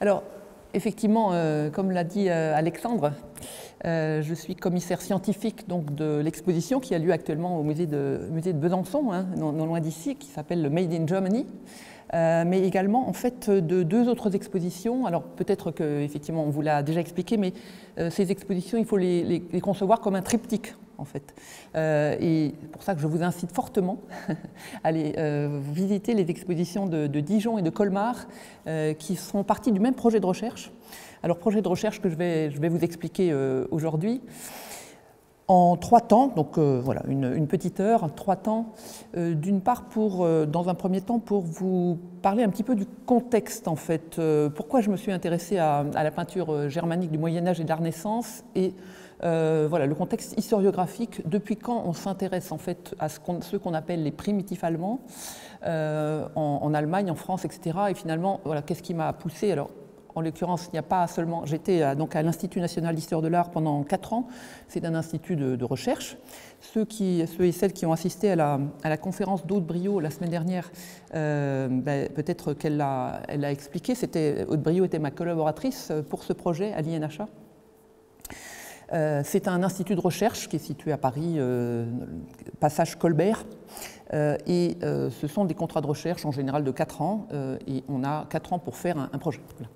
Alors, effectivement, comme l'a dit Alexandre, je suis commissaire scientifique donc, de l'exposition qui a lieu actuellement au musée de Besançon, hein, non loin d'ici, qui s'appelle le Made in Germany, mais également en fait de deux autres expositions. Alors peut-être qu'effectivement on vous l'a déjà expliqué, mais ces expositions, il faut les concevoir comme un triptyque. En fait. Et c'est pour ça que je vous incite fortement à aller visiter les expositions de Dijon et de Colmar qui sont parties du même projet de recherche. Alors, projet de recherche que je vais vous expliquer aujourd'hui en 3 temps, donc voilà, une petite heure, 3 temps. D'une part, dans un premier temps, pour vous parler un petit peu du contexte, en fait. Pourquoi je me suis intéressée à la peinture germanique du Moyen-Âge et de la Renaissance et voilà, le contexte historiographique, depuis quand on s'intéresse en fait à ceux qu'on appelle les primitifs allemands en Allemagne, en France, etc. Et finalement, voilà, qu'est-ce qui m'a poussé? Alors, en l'occurrence, il n'y a pas seulement. J'étais donc à l'Institut national d'histoire de l'art pendant 4 ans. C'est un institut de recherche. Ceux et celles qui ont assisté à la conférence d'Aude Briot la semaine dernière, peut-être qu'elle l'a expliqué. Aude Briot était ma collaboratrice pour ce projet à l'INHA. C'est un institut de recherche qui est situé à Paris, passage Colbert, et ce sont des contrats de recherche en général de 4 ans, et on a 4 ans pour faire un projet. Voilà.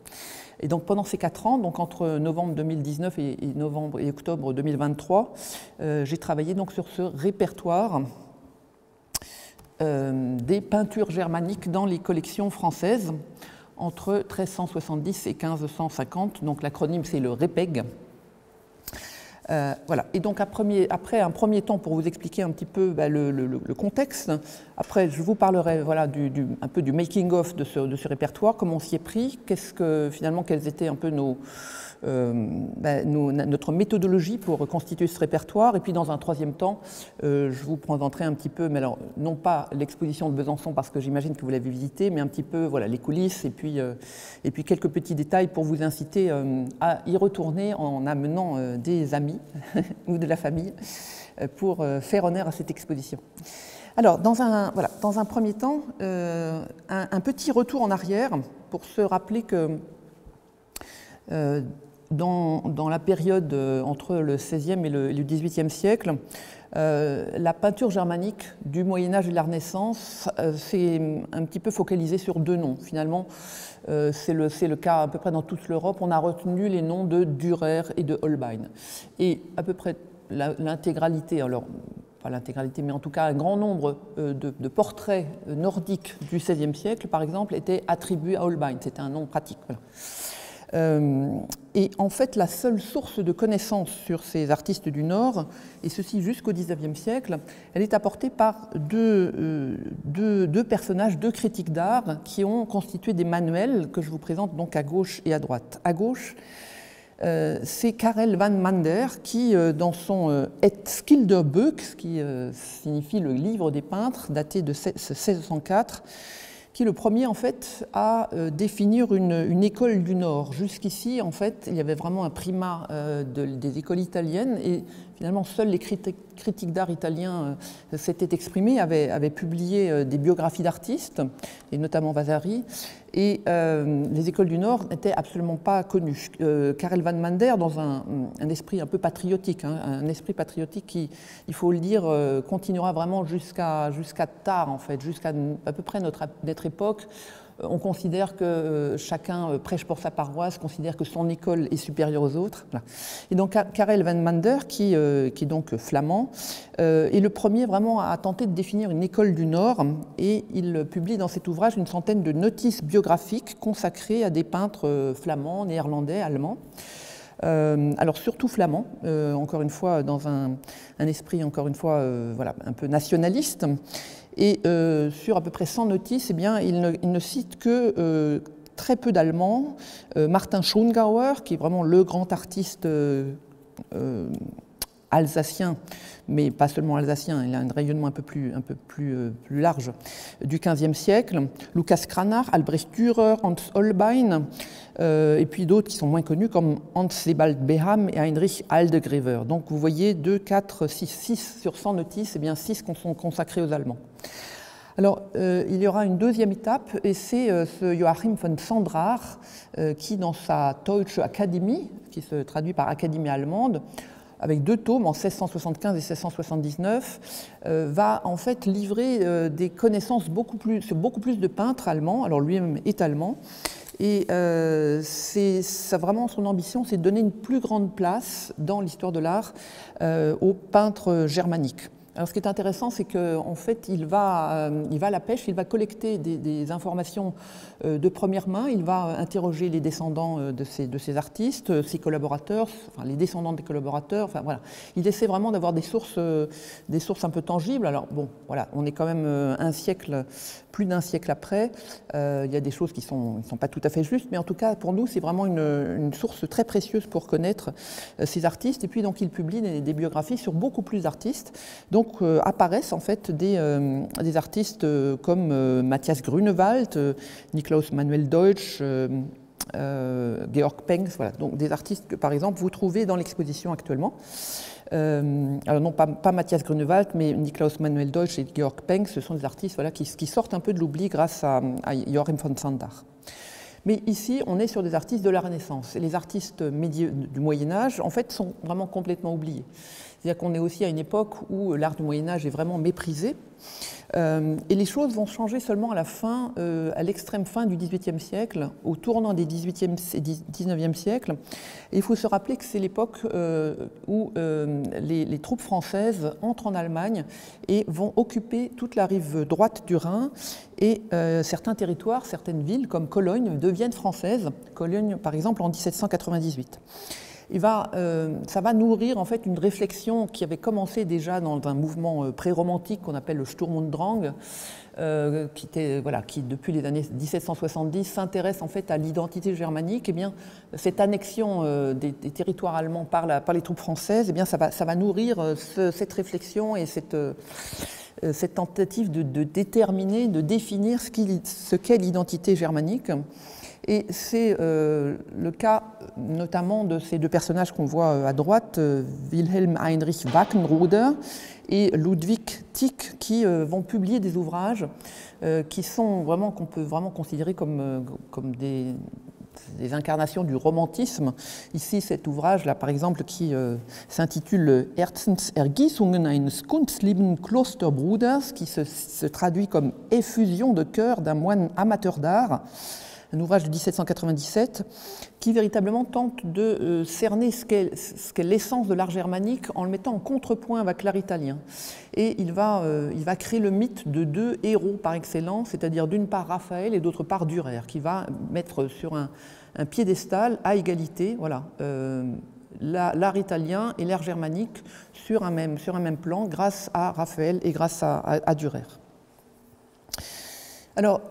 Et donc pendant ces 4 ans, donc entre novembre 2019 et novembre et octobre 2023, j'ai travaillé donc sur ce répertoire des peintures germaniques dans les collections françaises entre 1370 et 1550, donc l'acronyme c'est le REPEG. Voilà. Et donc après un premier temps pour vous expliquer un petit peu le contexte, après je vous parlerai voilà, un peu du making-of de ce répertoire, comment on s'y est pris, quelles étaient un peu notre méthodologie pour constituer ce répertoire, et puis dans un troisième temps, je vous présenterai un petit peu, mais alors non pas l'exposition de Besançon parce que j'imagine que vous l'avez visitée, mais un petit peu voilà, les coulisses et puis quelques petits détails pour vous inciter à y retourner en amenant des amis ou de la famille pour faire honneur à cette exposition. Alors, dans un premier temps, un petit retour en arrière pour se rappeler que dans la période entre le XVIe et le XVIIIe siècle, la peinture germanique du Moyen-Âge et de la Renaissance s'est un petit peu focalisée sur 2 noms. Finalement, c'est le cas à peu près dans toute l'Europe. On a retenu les noms de Dürer et de Holbein. Et à peu près l'intégralité, alors pas l'intégralité, mais en tout cas un grand nombre de portraits nordiques du XVIe siècle, par exemple, étaient attribués à Holbein. C'était un nom pratique. Voilà. Et en fait, la seule source de connaissances sur ces artistes du Nord, et ceci jusqu'au XIXe siècle, elle est apportée par deux personnages, 2 critiques d'art qui ont constitué des manuels que je vous présente donc à gauche et à droite. À gauche, c'est Karel van Mander qui, dans son Et Schilderboek, ce qui signifie le livre des peintres, daté de 1604, qui est le premier en fait à définir une école du Nord. Jusqu'ici, en fait, il y avait vraiment un primat des écoles italiennes et finalement seuls les critiques d'art italiens s'étaient exprimés, avaient publié des biographies d'artistes, et notamment Vasari, et les écoles du Nord n'étaient absolument pas connues. Karel van Mander, dans un esprit un peu patriotique, hein, un esprit patriotique qui, il faut le dire, continuera vraiment jusqu'à tard, en fait, jusqu'à à peu près notre époque. On considère que chacun prêche pour sa paroisse, considère que son école est supérieure aux autres. Voilà. Et donc Karel van Mander, qui est donc flamand, est le premier vraiment à tenter de définir une école du Nord, et il publie dans cet ouvrage une centaine de notices biographiques consacrées à des peintres flamands, néerlandais, allemands. Alors surtout flamand, encore une fois dans un esprit encore une fois voilà, un peu nationaliste. Et sur à peu près 100 notices, eh bien, il ne cite que très peu d'Allemands. Martin Schongauer, qui est vraiment le grand artiste alsacien, mais pas seulement alsacien, il a un rayonnement un peu plus large, du XVe siècle. Lucas Cranach, Albrecht Dürer, Hans Holbein, et puis d'autres qui sont moins connus comme Hans Sebald Beham et Heinrich Aldegrever. Donc vous voyez 2, 4, 6 sur 100 notices, et bien 6 sont consacrés aux Allemands. Alors, il y aura une deuxième étape, et c'est ce Joachim von Sandrart qui, dans sa Deutsche Akademie, qui se traduit par Académie allemande, avec 2 tomes en 1675 et 1679, va en fait livrer des connaissances sur beaucoup plus de peintres allemands. Alors lui-même est allemand, et ça, vraiment son ambition, c'est de donner une plus grande place dans l'histoire de l'art aux peintres germaniques. Alors, ce qui est intéressant, c'est qu'en fait, il va à la pêche, il va collecter des informations de première main, il va interroger les descendants de ces artistes, ses collaborateurs, enfin, les descendants des collaborateurs, enfin voilà. Il essaie vraiment d'avoir des sources un peu tangibles. Alors bon, voilà, on est quand même plus d'un siècle après, il y a des choses qui ne sont pas tout à fait justes, mais en tout cas, pour nous, c'est vraiment une source très précieuse pour connaître ces artistes. Et puis, donc, il publie des biographies sur beaucoup plus d'artistes. Donc, apparaissent en fait des artistes comme Matthias Grünewald, Niklaus Manuel Deutsch, Georg Pengs, voilà. Donc des artistes que, par exemple, vous trouvez dans l'exposition actuellement. Alors non, pas Matthias Grünewald, mais Niklaus Manuel Deutsch et Georg Pengs, ce sont des artistes, voilà, qui sortent un peu de l'oubli grâce à Joachim von Sandrart. Mais ici, on est sur des artistes de la Renaissance. Et les artistes du Moyen-Âge, en fait, sont vraiment complètement oubliés. C'est-à-dire qu'on est aussi à une époque où l'art du Moyen-Âge est vraiment méprisé. Et les choses vont changer seulement à l'extrême fin du XVIIIe siècle, au tournant des XVIIIe et XIXe siècles. Et il faut se rappeler que c'est l'époque où les troupes françaises entrent en Allemagne et vont occuper toute la rive droite du Rhin. Et certains territoires, certaines villes comme Cologne deviennent françaises. Cologne, par exemple, en 1798. Ça va nourrir en fait une réflexion qui avait commencé déjà dans un mouvement pré-romantique qu'on appelle le Sturm und Drang, qui depuis les années 1770 s'intéresse en fait à l'identité germanique. Et bien, cette annexion des territoires allemands par les troupes françaises, et bien, ça va nourrir cette réflexion et cette tentative de déterminer, de définir ce qu'est l'identité germanique. Et c'est le cas notamment de ces 2 personnages qu'on voit à droite, Wilhelm Heinrich Wackenroder et Ludwig Tieck, qui vont publier des ouvrages qu'on peut vraiment considérer comme des incarnations du romantisme. Ici, cet ouvrage-là, par exemple, qui s'intitule Herzensergießungen eines kunstliebenden Klosterbruders, qui se traduit comme effusion de cœur d'un moine amateur d'art, un ouvrage de 1797 qui véritablement tente de cerner ce qu'est l'essence de l'art germanique en le mettant en contrepoint avec l'art italien. Et il va créer le mythe de 2 héros par excellence, c'est-à-dire d'une part Raphaël et d'autre part Dürer, qui va mettre sur un piédestal à égalité, voilà, l'art italien et l'art germanique sur un même plan grâce à Raphaël et grâce à Dürer. Alors,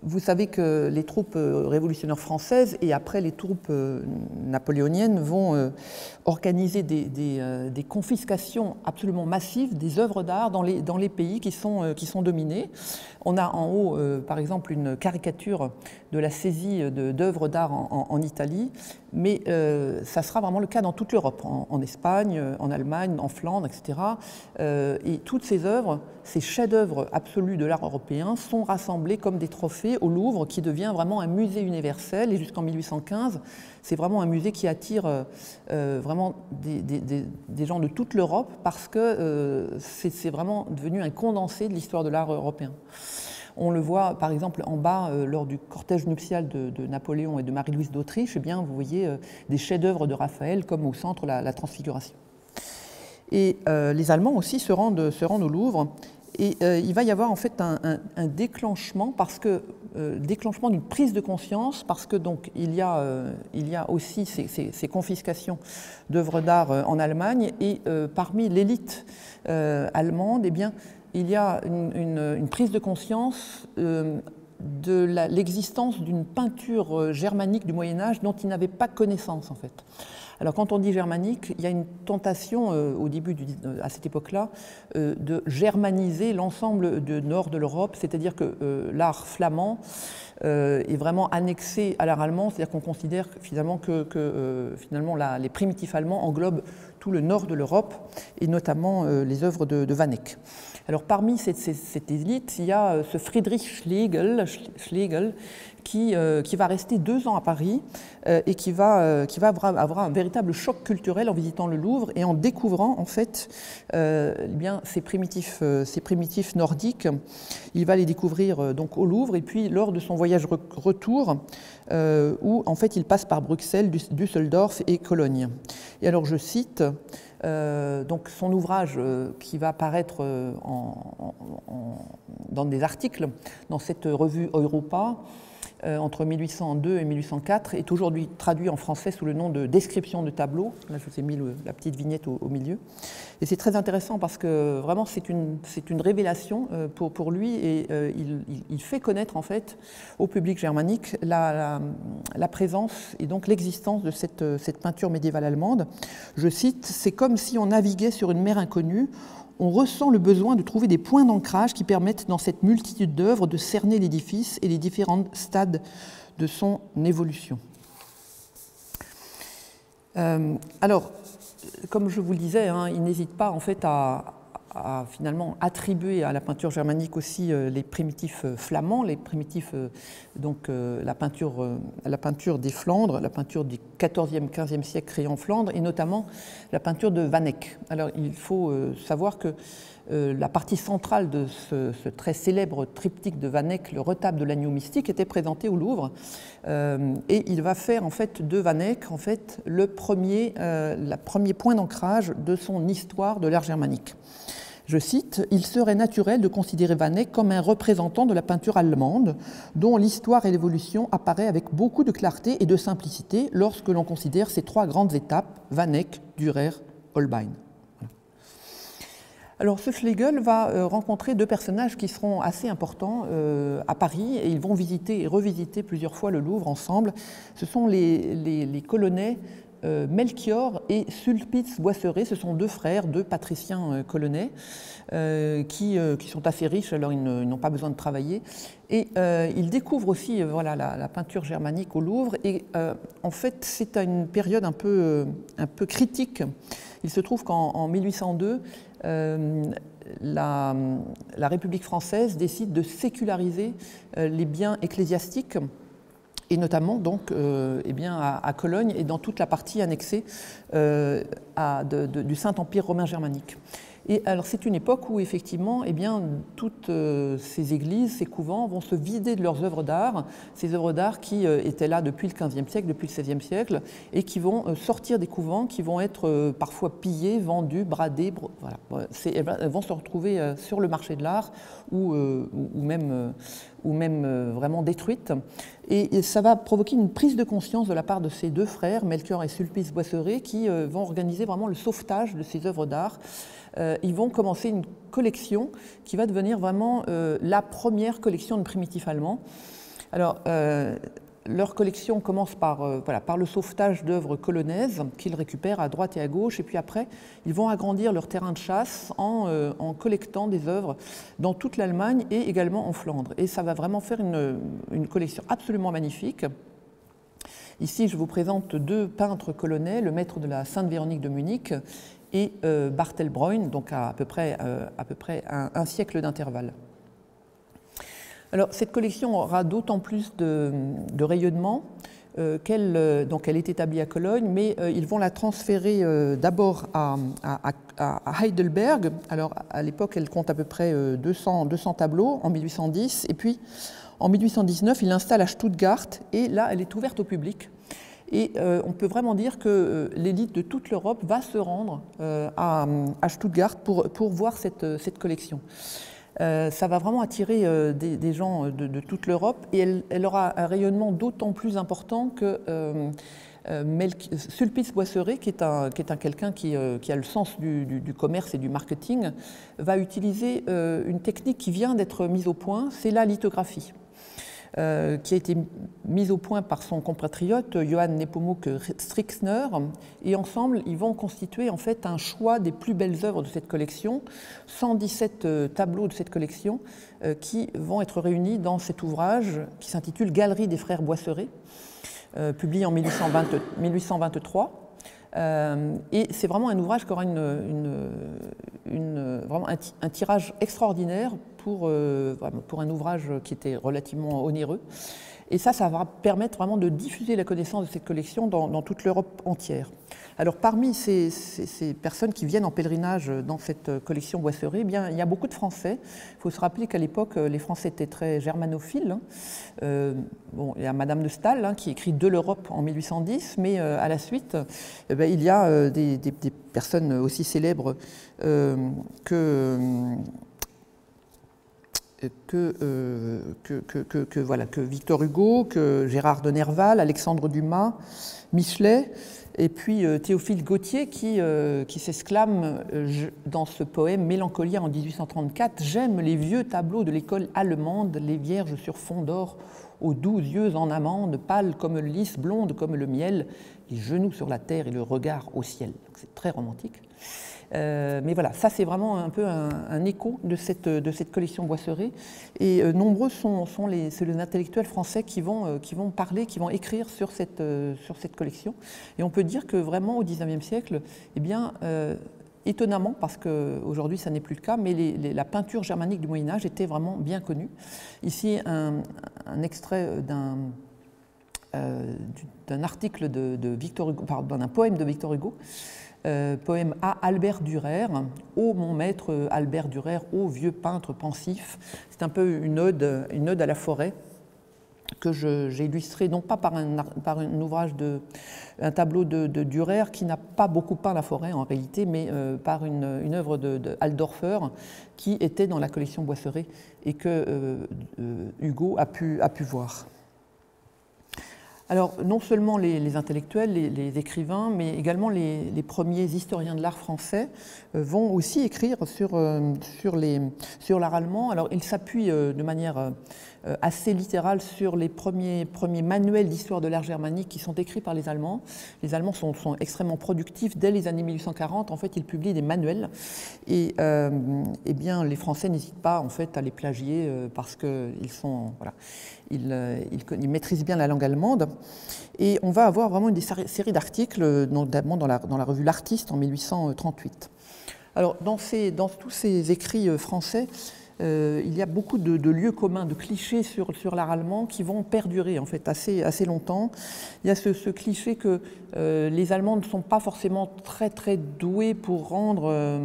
vous savez que les troupes révolutionnaires françaises et après les troupes napoléoniennes vont organiser des confiscations absolument massives des œuvres d'art dans les pays qui sont dominés. On a en haut, par exemple, une caricature de la saisie d'œuvres d'art en Italie, mais ça sera vraiment le cas dans toute l'Europe, en Espagne, en Allemagne, en Flandre, etc. Et toutes ces œuvres, ces chefs-d'œuvre absolus de l'art européen, sont rassemblés comme des trophées au Louvre, qui devient vraiment un musée universel. Et jusqu'en 1815, c'est vraiment un musée qui attire vraiment des gens de toute l'Europe, parce que c'est vraiment devenu un condensé de l'histoire de l'art européen. On le voit par exemple en bas lors du cortège nuptial de Napoléon et de Marie-Louise d'Autriche. Eh bien, vous voyez des chefs-d'œuvre de Raphaël, comme au centre la Transfiguration. Et les Allemands aussi se rendent au Louvre. Et il va y avoir en fait un déclenchement, déclenchement d'une prise de conscience, parce que donc il y a aussi ces confiscations d'œuvres d'art en Allemagne, et parmi l'élite allemande, eh bien, il y a une prise de conscience de l'existence d'une peinture germanique du Moyen-Âge dont ils n'avaient pas connaissance en fait. Alors quand on dit germanique, il y a une tentation au début, à cette époque-là, de germaniser l'ensemble du nord de l'Europe, c'est-à-dire que l'art flamand est vraiment annexé à l'art allemand, c'est-à-dire qu'on considère finalement que les primitifs allemands englobent tout le nord de l'Europe, et notamment les œuvres de Van Eyck. Alors parmi cette élite, il y a ce Friedrich Schlegel qui va rester 2 ans à Paris et qui va avoir un véritable choc culturel en visitant le Louvre et en découvrant en fait bien, ces primitifs nordiques. Il va les découvrir donc au Louvre et puis lors de son voyage retour où en fait il passe par Bruxelles, Düsseldorf et Cologne. Et alors je cite donc son ouvrage qui va apparaître dans des articles dans cette revue Europa entre 1802 et 1804 est aujourd'hui traduit en français sous le nom de Description de tableau. Là, je vous ai mis la petite vignette au milieu. Et c'est très intéressant parce que vraiment c'est une révélation pour lui et il fait connaître en fait au public germanique la présence et donc l'existence de cette peinture médiévale allemande. Je cite, « C'est comme si on naviguait sur une mer inconnue. On ressent le besoin de trouver des points d'ancrage qui permettent dans cette multitude d'œuvres de cerner l'édifice et les différents stades de son évolution. » Alors, comme je vous le disais, hein, il n'hésite pas en fait à finalement attribuer à la peinture germanique aussi les primitifs flamands, les primitifs, donc la peinture des Flandres, la peinture du XIVe, XVe siècle créée en Flandre, et notamment la peinture de Van Eyck. Alors il faut savoir que la partie centrale de ce très célèbre triptyque de Van Eyck, le retable de l'agneau mystique, était présentée au Louvre, et il va faire en fait de Van Eyck en fait le premier point d'ancrage de son histoire de l'art germanique. Je cite, « Il serait naturel de considérer Van Eyck comme un représentant de la peinture allemande, dont l'histoire et l'évolution apparaît avec beaucoup de clarté et de simplicité lorsque l'on considère ces 3 grandes étapes, Van Eyck, Dürer, Holbein. » Alors ce Schlegel va rencontrer 2 personnages qui seront assez importants à Paris et ils vont visiter et revisiter plusieurs fois le Louvre ensemble. Ce sont les colonnais Melchior et Sulpice Boisseret. Ce sont 2 frères, 2 patriciens colonnais qui sont assez riches, alors ils n'ont pas besoin de travailler. Et ils découvrent aussi voilà, la peinture germanique au Louvre. Et en fait, c'est à une période un peu critique. Il se trouve qu'en 1802, la République française décide de séculariser les biens ecclésiastiques, et notamment donc, eh bien, à Cologne et dans toute la partie annexée du Saint-Empire romain germanique. Et alors c'est une époque où effectivement, eh bien, toutes ces églises, ces couvents vont se vider de leurs œuvres d'art, ces œuvres d'art qui étaient là depuis le XVe siècle, depuis le XVIe siècle, et qui vont sortir des couvents, qui vont être parfois pillés, vendus, bradés, voilà. Elles vont se retrouver sur le marché de l'art ou même vraiment détruites. Et ça va provoquer une prise de conscience de la part de ces 2 frères, Melchior et Sulpice Boisseret, qui vont organiser vraiment le sauvetage de ces œuvres d'art. Ils vont commencer une collection qui va devenir vraiment la première collection de primitifs allemands. Alors, leur collection commence par le sauvetage d'œuvres colonnaises qu'ils récupèrent à droite et à gauche, et puis après, ils vont agrandir leur terrain de chasse en collectant des œuvres dans toute l'Allemagne et également en Flandre. Et ça va vraiment faire une collection absolument magnifique. Ici, je vous présente 2 peintres colonnais, le maître de la Sainte-Véronique de Munich et Bartel Breuil, donc à peu près un siècle d'intervalle. Alors, cette collection aura d'autant plus de rayonnement qu'elle est établie à Cologne, mais ils vont la transférer d'abord à Heidelberg. Alors, à l'époque, elle compte à peu près 200 tableaux en 1810, et puis en 1819, il l'installe à Stuttgart, et là, elle est ouverte au public. Et on peut vraiment dire que l'élite de toute l'Europe va se rendre à Stuttgart pour voir cette collection. Ça va vraiment attirer des gens de toute l'Europe, et elle aura un rayonnement d'autant plus important que Sulpice Boisseret, qui est quelqu'un qui a le sens du commerce et du marketing, va utiliser une technique qui vient d'être mise au point, c'est la lithographie. Qui a été mise au point par son compatriote Johann Nepomuk Strixner, et ensemble ils vont constituer en fait un choix des plus belles œuvres de cette collection, 117 tableaux de cette collection qui vont être réunis dans cet ouvrage qui s'intitule Galerie des frères Boisseret, publié en 1823. Et c'est vraiment un ouvrage qui aura vraiment un tirage extraordinaire pour un ouvrage qui était relativement onéreux. Et ça va permettre vraiment de diffuser la connaissance de cette collection dans toute l'Europe entière. Alors parmi ces personnes qui viennent en pèlerinage dans cette collection Boisseret, eh bien, il y a beaucoup de Français. Il faut se rappeler qu'à l'époque, les Français étaient très germanophiles. Bon, il y a Madame de Staël qui écrit De l'Europe en 1810, mais à la suite, il y a des personnes aussi célèbres que Victor Hugo, que Gérard de Nerval, Alexandre Dumas, Michelet, et puis Théophile Gautier qui s'exclame dans ce poème Mélancolia en 1834 « J'aime les vieux tableaux de l'école allemande, les vierges sur fond d'or, aux doux yeux en amande, pâles comme le lys, blondes comme le miel, les genoux sur la terre et le regard au ciel. » C'est très romantique. Mais voilà, ça c'est vraiment un peu un écho de cette collection Boisseret. Et nombreux sont les intellectuels français qui vont parler, qui vont écrire sur cette collection. Et on peut dire que vraiment au XIXe siècle, eh bien, étonnamment, parce qu'aujourd'hui ça n'est plus le cas, mais la peinture germanique du Moyen-Âge était vraiment bien connue. Ici, un extrait d'un article de Victor Hugo, pardon, d'un poème de Victor Hugo. Poème à Albert Dürer, ô mon maître Albert Dürer, ô vieux peintre pensif. C'est un peu une ode à la forêt que j'ai illustré non pas par un un tableau de Dürer qui n'a pas beaucoup peint la forêt en réalité, mais par une œuvre de Alsdorfer qui était dans la collection Boisseret et que Hugo a pu voir. Alors, non seulement les intellectuels, les écrivains, mais également les premiers historiens de l'art français vont aussi écrire sur l'art allemand. Alors, ils s'appuient de manière assez littérale sur les premiers manuels d'histoire de l'art germanique qui sont écrits par les Allemands. Les Allemands sont extrêmement productifs. Dès les années 1840, en fait, ils publient des manuels. Et eh bien, les Français n'hésitent pas, en fait, à les plagier parce qu'ils sont... Voilà, ils maîtrisent bien la langue allemande. Et on va avoir vraiment une série d'articles, notamment dans la revue L'Artiste en 1838. Alors, dans tous ces écrits français, il y a beaucoup de lieux communs, de clichés sur l'art allemand qui vont perdurer en fait assez longtemps. Il y a ce cliché que les Allemands ne sont pas forcément très doués pour rendre...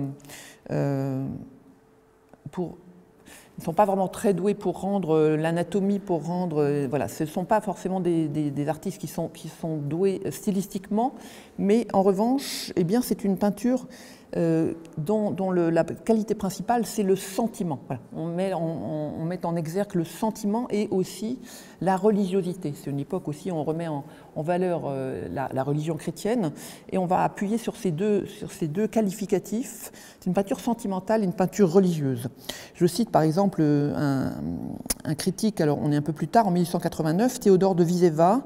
Ils ne sont pas vraiment très doués pour rendre l'anatomie, pour rendre... voilà, ce ne sont pas forcément des artistes qui sont doués stylistiquement, mais en revanche, eh bien, c'est une peinture dont la qualité principale, c'est le sentiment. Voilà. On met en exergue le sentiment et aussi la religiosité. C'est une époque aussi où on remet en valeur la religion chrétienne et on va appuyer sur ces deux qualificatifs. C'est une peinture sentimentale et une peinture religieuse. Je cite par exemple un critique, alors on est un peu plus tard, en 1889, Théodore de Viseva,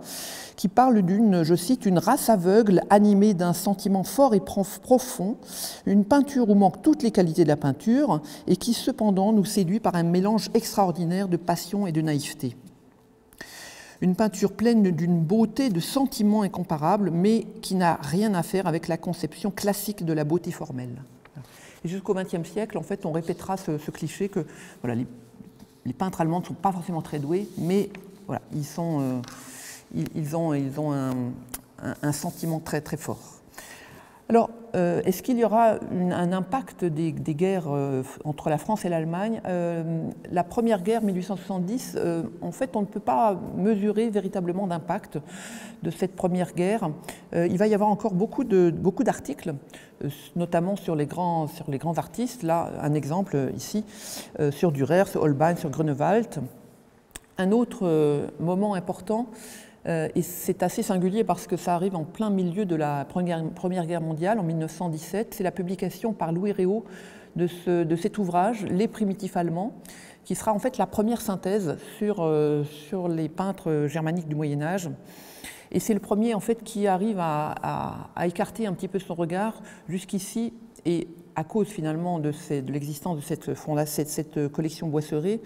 qui parle je cite, une race aveugle animée d'un sentiment fort et profond, une peinture où manquent toutes les qualités de la peinture et qui cependant nous séduit par un mélange extraordinaire de passion et de naïveté. Une peinture pleine d'une beauté, de sentiments incomparables, mais qui n'a rien à faire avec la conception classique de la beauté formelle. Et jusqu'au XXe siècle, en fait, on répétera ce cliché que voilà, les peintres allemands ne sont pas forcément très doués, mais voilà, ils ont un sentiment très fort. Alors, est-ce qu'il y aura un impact des guerres entre la France et l'Allemagne? La première guerre, 1870, en fait, on ne peut pas mesurer véritablement d'impact de cette première guerre. Il va y avoir encore beaucoup d'articles, notamment sur les grands artistes. Là, un exemple ici, sur Dürer, sur Holbein, sur Grunewald. Un autre moment important, et c'est assez singulier parce que ça arrive en plein milieu de la Première Guerre mondiale, en 1917, c'est la publication par Louis Réau de cet ouvrage, Les primitifs allemands, qui sera en fait la première synthèse sur les peintres germaniques du Moyen-Âge. Et c'est le premier en fait qui arrive à écarter un petit peu son regard jusqu'ici, et à cause finalement de l'existence de cette collection Boisseret,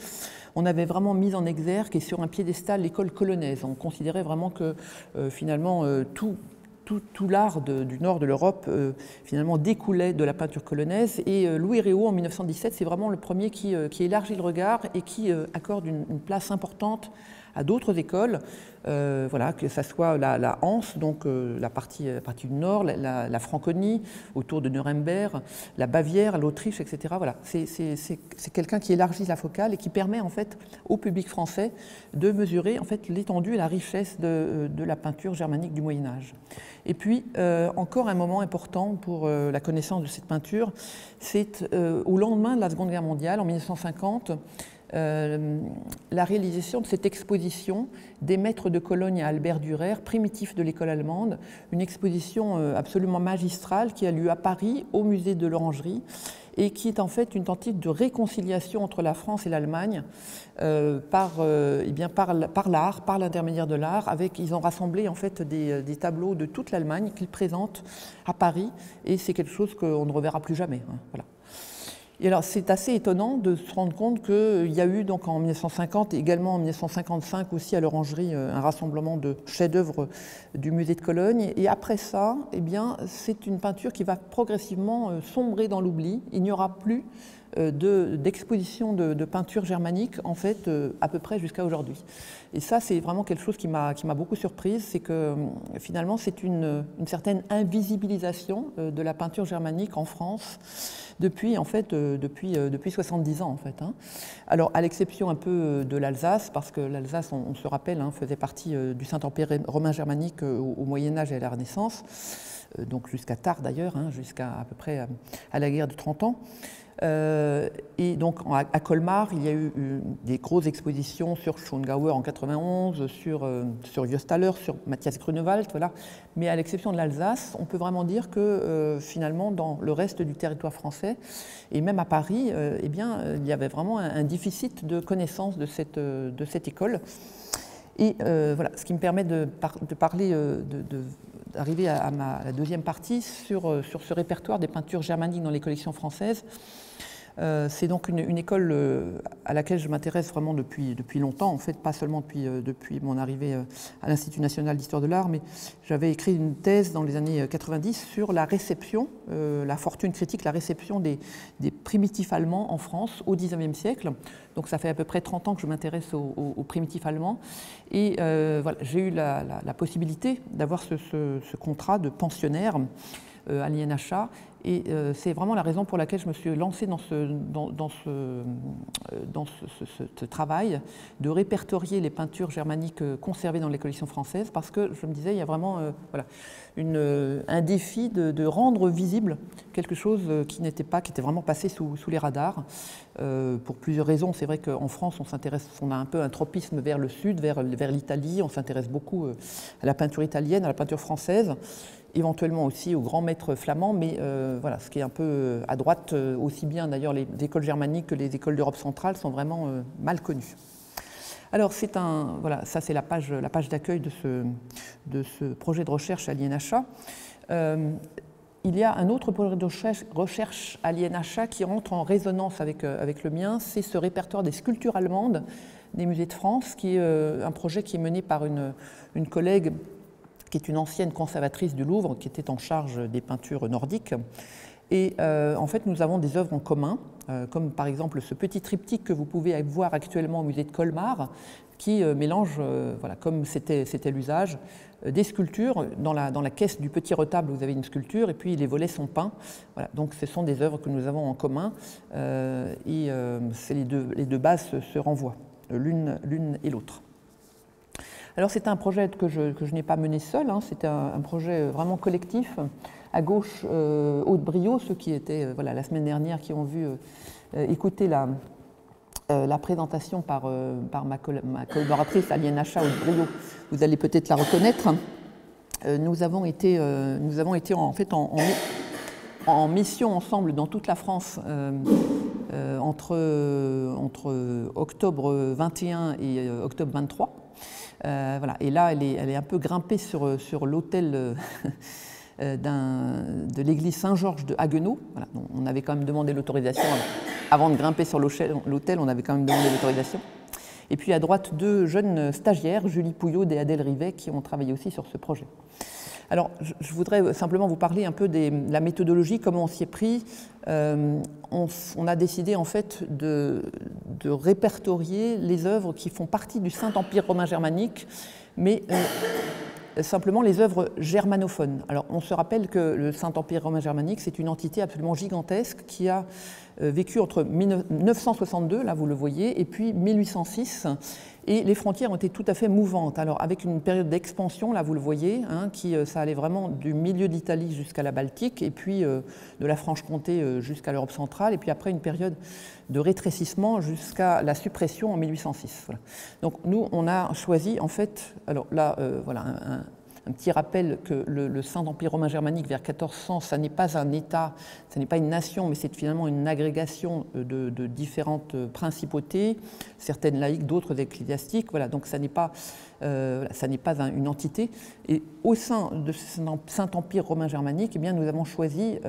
on avait vraiment mis en exergue et sur un piédestal l'école colonnaise. On considérait vraiment que finalement tout l'art du nord de l'Europe finalement découlait de la peinture colonnaise, et Louis Réau en 1917 c'est vraiment le premier qui élargit le regard et qui accorde une place importante à d'autres écoles, voilà, que ce soit la Hanse, donc la partie du nord, la Franconie, autour de Nuremberg, la Bavière, l'Autriche, etc. Voilà. C'est quelqu'un qui élargit la focale et qui permet en fait au public français de mesurer en fait l'étendue et la richesse de la peinture germanique du Moyen-Âge. Et puis, encore un moment important pour la connaissance de cette peinture, c'est au lendemain de la Seconde Guerre mondiale, en 1950, la réalisation de cette exposition des maîtres de Cologne à Albert Dürer, primitif de l'école allemande, une exposition absolument magistrale qui a lieu à Paris, au musée de l'Orangerie, et qui est en fait une tentative de réconciliation entre la France et l'Allemagne par l'art, par l'intermédiaire de l'art. Ils ont rassemblé en fait des tableaux de toute l'Allemagne qu'ils présentent à Paris, et c'est quelque chose qu'on ne reverra plus jamais. Hein, voilà. Et alors c'est assez étonnant de se rendre compte qu'il y a eu donc en 1950 et également en 1955 aussi à l'Orangerie un rassemblement de chefs-d'œuvre du musée de Cologne. Et après ça, eh bien, c'est une peinture qui va progressivement sombrer dans l'oubli. Il n'y aura plus d'exposition de peinture germanique en fait à peu près jusqu'à aujourd'hui. Et ça c'est vraiment quelque chose qui m'a beaucoup surprise, c'est que finalement c'est une certaine invisibilisation de la peinture germanique en France depuis 70 ans en fait. Hein. Alors à l'exception un peu de l'Alsace, parce que l'Alsace on se rappelle faisait partie du Saint-Empire romain germanique au Moyen-Âge et à la Renaissance, donc jusqu'à tard d'ailleurs, jusqu'à à peu près à la guerre de 30 ans. Et donc à Colmar, il y a eu des grosses expositions sur Schongauer en 91, sur Jostaller, sur Matthias Grunewald, voilà. Mais à l'exception de l'Alsace, on peut vraiment dire que finalement dans le reste du territoire français et même à Paris, eh bien, il y avait vraiment un déficit de connaissance de cette école. Et voilà, ce qui me permet de parler d'arriver à la deuxième partie sur ce répertoire des peintures germaniques dans les collections françaises. C'est donc une école à laquelle je m'intéresse vraiment depuis longtemps, en fait, pas seulement depuis mon arrivée à l'Institut national d'histoire de l'art, mais j'avais écrit une thèse dans les années 90 sur la réception, la fortune critique, la réception des primitifs allemands en France au XIXe siècle. Donc ça fait à peu près 30 ans que je m'intéresse aux primitifs allemands. Et voilà, j'ai eu la possibilité d'avoir ce contrat de pensionnaire à l'INHA. Et c'est vraiment la raison pour laquelle je me suis lancée dans ce travail de répertorier les peintures germaniques conservées dans les collections françaises, parce que je me disais, il y a vraiment voilà, un défi de rendre visible quelque chose qui était vraiment passé sous les radars, pour plusieurs raisons. C'est vrai qu'en France, on a un peu un tropisme vers le sud, vers l'Italie, on s'intéresse beaucoup à la peinture italienne, à la peinture française, éventuellement aussi aux grands maîtres flamands, mais voilà, ce qui est un peu à droite, aussi bien d'ailleurs les écoles germaniques que les écoles d'Europe centrale sont vraiment mal connues. Alors voilà, ça c'est la page d'accueil de ce projet de recherche à l'INHA. Il y a un autre projet de recherche à l'INHA qui entre en résonance avec le mien, c'est ce répertoire des sculptures allemandes des musées de France, qui est un projet qui est mené par une collègue qui est une ancienne conservatrice du Louvre, qui était en charge des peintures nordiques. Et en fait, nous avons des œuvres en commun, comme par exemple ce petit triptyque que vous pouvez voir actuellement au musée de Colmar, qui mélange, voilà, comme c'était l'usage, des sculptures. Dans la caisse du petit retable, vous avez une sculpture, et puis les volets sont peints. Voilà, donc ce sont des œuvres que nous avons en commun, et les deux bases se renvoient, l'une et l'autre. Alors c'est un projet que je n'ai pas mené seul, c'était un projet vraiment collectif. À gauche, Aude Briot, ceux qui étaient voilà, la semaine dernière, qui ont vu écouter la présentation par ma collaboratrice à l'INHA, Aude Briot, vous allez peut-être la reconnaître. Nous avons été en fait en mission ensemble dans toute la France entre octobre 21 et octobre 23. Voilà. Et là, elle est un peu grimpée sur l'autel de l'église Saint-Georges de Haguenau. Voilà. On avait quand même demandé l'autorisation. Avant de grimper sur l'autel, on avait quand même demandé l'autorisation. Et puis à droite, deux jeunes stagiaires, Julie Pouillot et Adèle Rivet, qui ont travaillé aussi sur ce projet. Alors, je voudrais simplement vous parler un peu de la méthodologie, comment on s'y est pris. On a décidé en fait de répertorier les œuvres qui font partie du Saint-Empire romain germanique, mais simplement les œuvres germanophones. Alors, on se rappelle que le Saint-Empire romain germanique, c'est une entité absolument gigantesque qui a vécu entre 962, là vous le voyez, et puis 1806, et les frontières ont été tout à fait mouvantes. Alors, avec une période d'expansion, là vous le voyez, hein, ça allait vraiment du milieu d'Italie jusqu'à la Baltique, et puis de la Franche-Comté jusqu'à l'Europe centrale, et puis après une période de rétrécissement jusqu'à la suppression en 1806. Voilà. Donc nous, on a choisi, en fait, alors là, voilà, un petit rappel que le Saint-Empire romain germanique vers 1400, ça n'est pas un État, ça n'est pas une nation, mais c'est finalement une agrégation de différentes principautés, certaines laïques, d'autres ecclésiastiques. Voilà, donc ça n'est pas une entité. Et au sein de ce Saint-Empire romain germanique, eh bien, nous avons choisi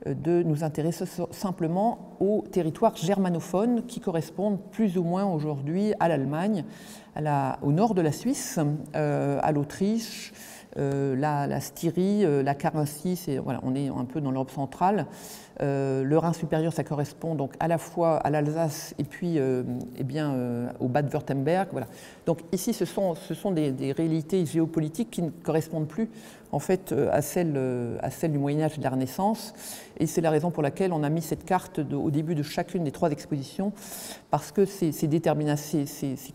de nous intéresser simplement aux territoires germanophones qui correspondent plus ou moins aujourd'hui à l'Allemagne, au nord de la Suisse, à l'Autriche, la Styrie, la Carinthie, voilà, on est un peu dans l'Europe centrale. Le Rhin supérieur, ça correspond donc à la fois à l'Alsace et puis au Bade-Wurtemberg. Voilà. Donc ici, ce sont des réalités géopolitiques qui ne correspondent plus en fait à celles du Moyen-Âge et de la Renaissance. Et c'est la raison pour laquelle on a mis cette carte au début de chacune des 3 expositions, parce que ces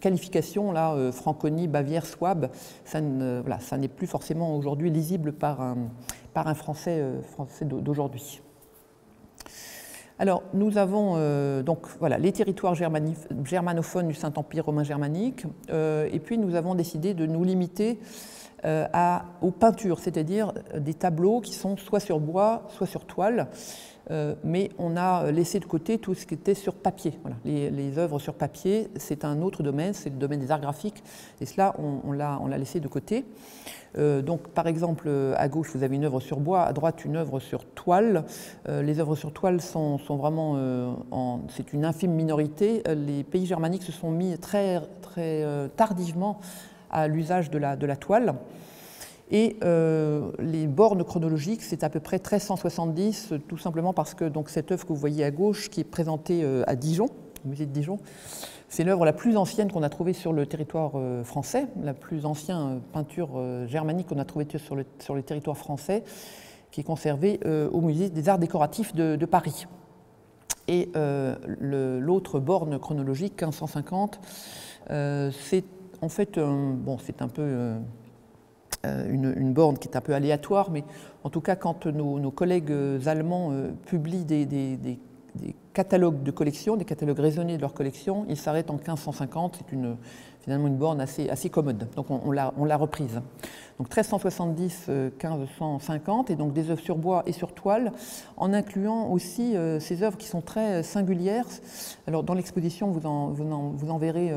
qualifications-là, Franconie, Bavière, Souabe, ça n'est plus forcément aujourd'hui lisible par un Français d'aujourd'hui. Alors, nous avons donc voilà, les territoires germanophones du Saint-Empire romain germanique, et puis nous avons décidé de nous limiter aux peintures, c'est-à-dire des tableaux qui sont soit sur bois, soit sur toile, mais on a laissé de côté tout ce qui était sur papier. Voilà. Les œuvres sur papier, c'est un autre domaine, c'est le domaine des arts graphiques, et cela, on l'a laissé de côté. Donc, par exemple, à gauche, vous avez une œuvre sur bois, à droite, une œuvre sur toile. Les œuvres sur toile sont vraiment, c'est une infime minorité. Les pays germaniques se sont mis très, très tardivement à l'usage de la toile. Et les bornes chronologiques, c'est à peu près 1370, tout simplement parce que donc, cette œuvre que vous voyez à gauche, qui est présentée à Dijon, au musée de Dijon, c'est l'œuvre la plus ancienne qu'on a trouvée sur le territoire français, la plus ancienne peinture germanique qu'on a trouvée sur le territoire français, qui est conservée au musée des arts décoratifs de Paris. Et l'autre borne chronologique, 1550, c'est en fait, c'est un peu une borne qui est un peu aléatoire, mais en tout cas, quand nos collègues allemands publient des catalogues de collections, des catalogues raisonnés de leur collection, ils s'arrêtent en 1550, c'est finalement une borne assez commode, donc on l'a reprise. Donc 1370, 1550, et donc des œuvres sur bois et sur toile, en incluant aussi ces œuvres qui sont très singulières. Alors dans l'exposition, vous en verrez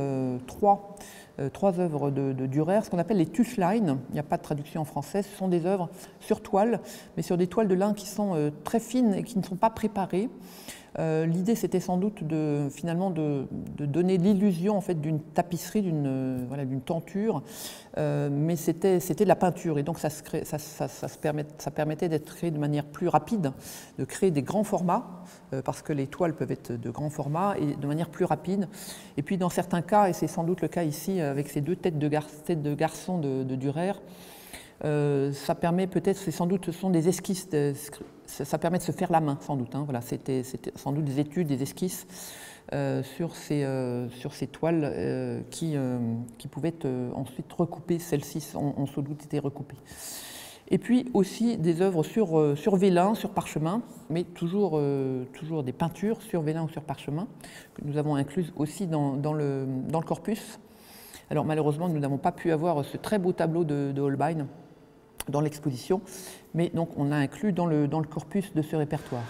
3 œuvres de Dürer, ce qu'on appelle les Tuchlein. Il n'y a pas de traduction en français. Ce sont des œuvres sur toile, mais sur des toiles de lin qui sont très fines et qui ne sont pas préparées. L'idée, c'était sans doute finalement de donner l'illusion en fait, d'une tapisserie, d'une tenture, mais c'était de la peinture. Et donc, ça permettait d'être créé de manière plus rapide, de créer des grands formats, parce que les toiles peuvent être de grands formats, et de manière plus rapide. Et puis, dans certains cas, et c'est sans doute le cas ici, avec ces 2 têtes de garçons de Dürer, ça permet peut-être, ce sont des esquisses, ça permet de se faire la main, sans doute. Hein, voilà, c'était sans doute des études, des esquisses sur ces toiles qui pouvaient être ensuite recoupées. Celles-ci ont sans doute été recoupées. Et puis aussi des œuvres sur vélin, sur parchemin, mais toujours des peintures sur vélin ou sur parchemin, que nous avons incluses aussi dans le corpus. Alors malheureusement, nous n'avons pas pu avoir ce très beau tableau de Holbein dans l'exposition, mais donc on l'a inclus dans le corpus de ce répertoire.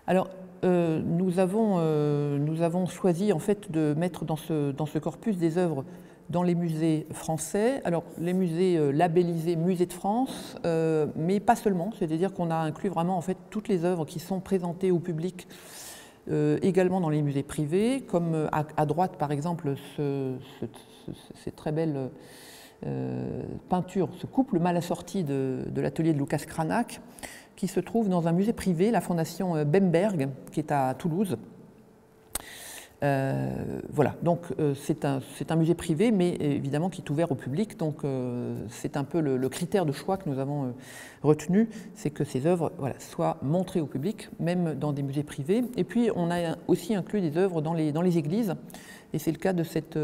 Alors, nous avons choisi en fait de mettre dans ce corpus des œuvres dans les musées français. Alors, les musées labellisés Musée de France, mais pas seulement, c'est-à-dire qu'on a inclus vraiment en fait toutes les œuvres qui sont présentées au public également dans les musées privés, comme à droite par exemple ces très belles peinture, ce couple mal assorti de l'atelier de Lucas Cranach, qui se trouve dans un musée privé, la fondation Bemberg, qui est à Toulouse. Voilà, donc c'est un musée privé, mais évidemment qui est ouvert au public, donc c'est un peu le critère de choix que nous avons retenu, c'est que ces œuvres soient montrées au public, même dans des musées privés. Et puis on a aussi inclus des œuvres dans les églises, et c'est le cas de cette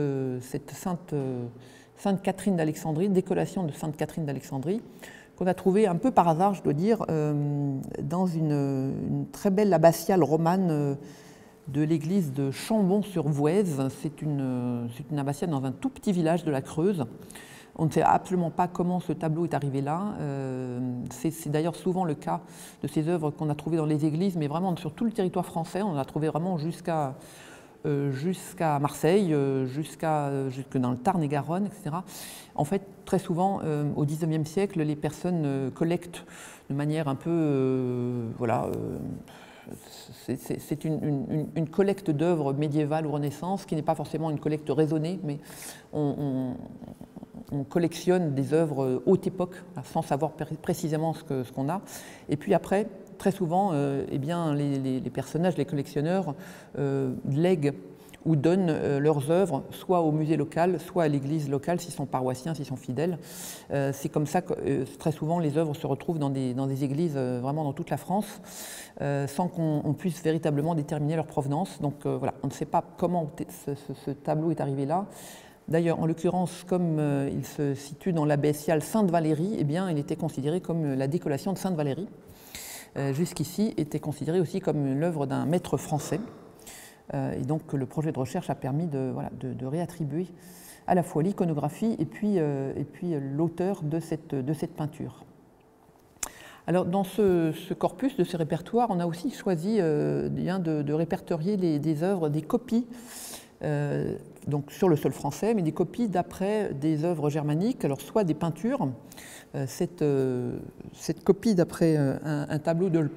Sainte Catherine d'Alexandrie, décollation de Sainte Catherine d'Alexandrie, qu'on a trouvé un peu par hasard, je dois dire, dans une très belle abbatiale romane de l'église de Chambon-sur-Voueize. C'est une abbatiale dans un tout petit village de la Creuse. On ne sait absolument pas comment ce tableau est arrivé là. C'est d'ailleurs souvent le cas de ces œuvres qu'on a trouvées dans les églises, mais vraiment sur tout le territoire français. On en a trouvé vraiment jusqu'à Marseille, jusque dans le Tarn-et-Garonne, etc. En fait, très souvent, au XIXe siècle, les personnes collectent de manière un peu... c'est une collecte d'œuvres médiévales ou Renaissance qui n'est pas forcément une collecte raisonnée, mais on collectionne des œuvres haute époque sans savoir précisément ce qu'on a. Et puis après, très souvent, eh bien, les personnages, les collectionneurs lèguent ou donnent leurs œuvres soit au musée local, soit à l'église locale s'ils sont paroissiens, s'ils sont fidèles. C'est comme ça que très souvent les œuvres se retrouvent dans des églises vraiment dans toute la France, sans qu'on puisse véritablement déterminer leur provenance. Donc voilà, on ne sait pas comment ce tableau est arrivé là. D'ailleurs, en l'occurrence, comme il se situe dans l'abbatiale Sainte-Valérie, eh bien, il était considéré comme la décollation de Sainte-Valérie. Jusqu'ici, était considéré aussi comme l'œuvre d'un maître français. Et donc le projet de recherche a permis de réattribuer à la fois l'iconographie et puis l'auteur de cette peinture. Alors dans ce corpus de ce répertoire, on a aussi choisi de répertorier des œuvres, des copies, donc sur le sol français, mais des copies d'après des œuvres germaniques, alors soit des peintures, cette copie d'après un tableau de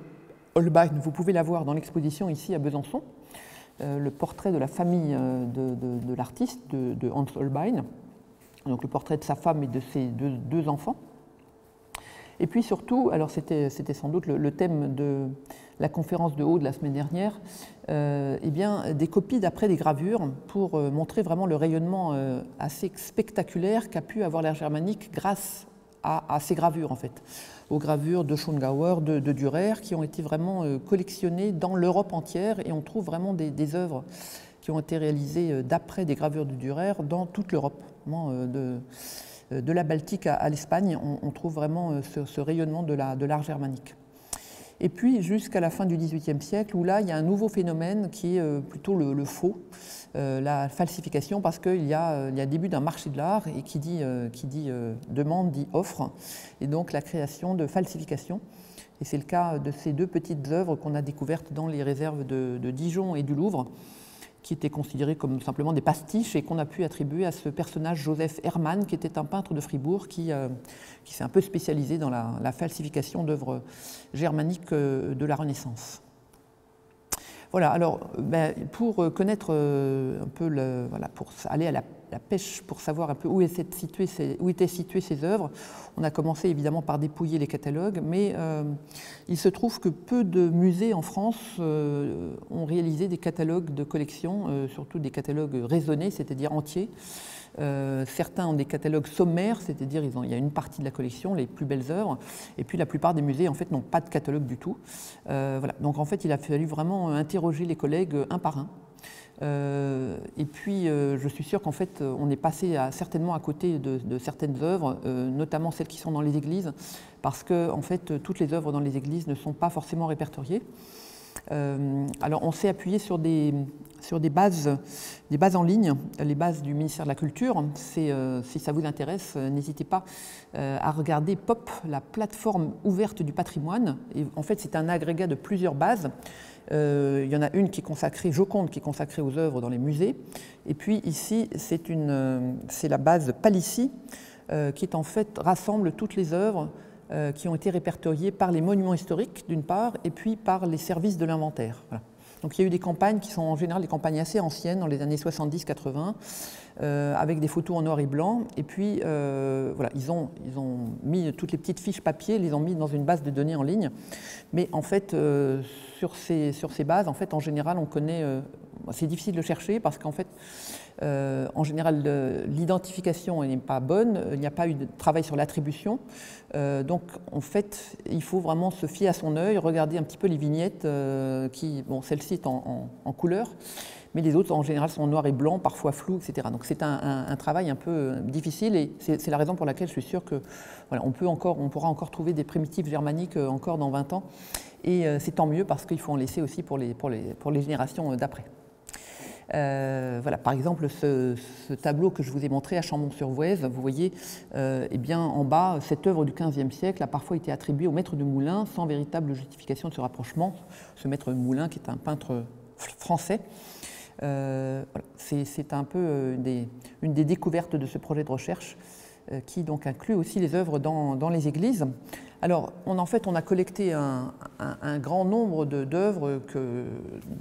Holbein, vous pouvez la voir dans l'exposition ici à Besançon, le portrait de la famille de l'artiste, de Hans Holbein, donc le portrait de sa femme et de ses deux enfants. Et puis surtout, alors c'était sans doute le thème de la conférence de Haut de la semaine dernière, eh bien, des copies d'après des gravures pour montrer vraiment le rayonnement assez spectaculaire qu'a pu avoir l'art germanique grâce à ces gravures en fait, aux gravures de Schongauer, de Dürer, qui ont été vraiment collectionnées dans l'Europe entière, et on trouve vraiment des œuvres qui ont été réalisées d'après des gravures de Dürer dans toute l'Europe, de la Baltique à l'Espagne, on trouve vraiment ce rayonnement de l'art germanique. Et puis jusqu'à la fin du XVIIIe siècle, où là il y a un nouveau phénomène qui est plutôt le faux, la falsification, parce qu'il y a le début d'un marché de l'art, et qui dit demande dit offre, et donc la création de falsifications. Et c'est le cas de ces deux petites œuvres qu'on a découvertes dans les réserves de Dijon et du Louvre, qui étaient considérées comme simplement des pastiches et qu'on a pu attribuer à ce personnage Joseph Hermann, qui était un peintre de Fribourg qui s'est un peu spécialisé dans la falsification d'œuvres germaniques de la Renaissance. Voilà, alors pour connaître un peu, pour aller à la pêche, pour savoir un peu où étaient situées ces œuvres, on a commencé évidemment par dépouiller les catalogues, mais il se trouve que peu de musées en France ont réalisé des catalogues de collection, surtout des catalogues raisonnés, c'est-à-dire entiers. Certains ont des catalogues sommaires, c'est-à-dire il y a une partie de la collection, les plus belles œuvres, et puis la plupart des musées en fait n'ont pas de catalogue du tout. Voilà. Donc en fait il a fallu vraiment interroger les collègues un par un. Et puis je suis sûre qu'en fait on est passé certainement à côté de certaines œuvres, notamment celles qui sont dans les églises, parce que en fait toutes les œuvres dans les églises ne sont pas forcément répertoriées. Alors on s'est appuyé sur des bases en ligne, les bases du ministère de la Culture. Si ça vous intéresse, n'hésitez pas à regarder POP, la plateforme ouverte du patrimoine. Et en fait, c'est un agrégat de plusieurs bases. Il y en a une qui est consacrée, Joconde, qui est consacrée aux œuvres dans les musées. Et puis ici, c'est la base Palissy, qui en fait rassemble toutes les œuvres qui ont été répertoriées par les monuments historiques, d'une part, et puis par les services de l'inventaire. Voilà. Donc il y a eu des campagnes qui sont en général des campagnes assez anciennes, dans les années 70-80, avec des photos en noir et blanc. Et puis voilà, ils ont mis toutes les petites fiches papier, les ont mis dans une base de données en ligne. Mais en fait, sur ces bases, en fait, en général, on connaît. C'est difficile de le chercher parce qu'en fait, en général, l'identification n'est pas bonne, il n'y a pas eu de travail sur l'attribution. Donc, en fait, il faut vraiment se fier à son œil, regarder un petit peu les vignettes bon, celle-ci est en couleur, mais les autres, en général, sont en noir et blanc, parfois flous, etc. Donc, c'est un travail un peu difficile et c'est la raison pour laquelle je suis sûre que voilà, on pourra encore trouver des primitives germaniques encore dans 20 ans. Et c'est tant mieux parce qu'il faut en laisser aussi pour les générations d'après. Voilà, par exemple, ce tableau que je vous ai montré à Chambon-sur-Voueize, vous voyez, eh bien, en bas, cette œuvre du XVe siècle a parfois été attribuée au maître de Moulins sans véritable justification de ce rapprochement. Ce maître de Moulins, qui est un peintre français, voilà, c'est un peu une des découvertes de ce projet de recherche qui donc inclut aussi les œuvres dans les églises. Alors, on a collecté un grand nombre d'œuvres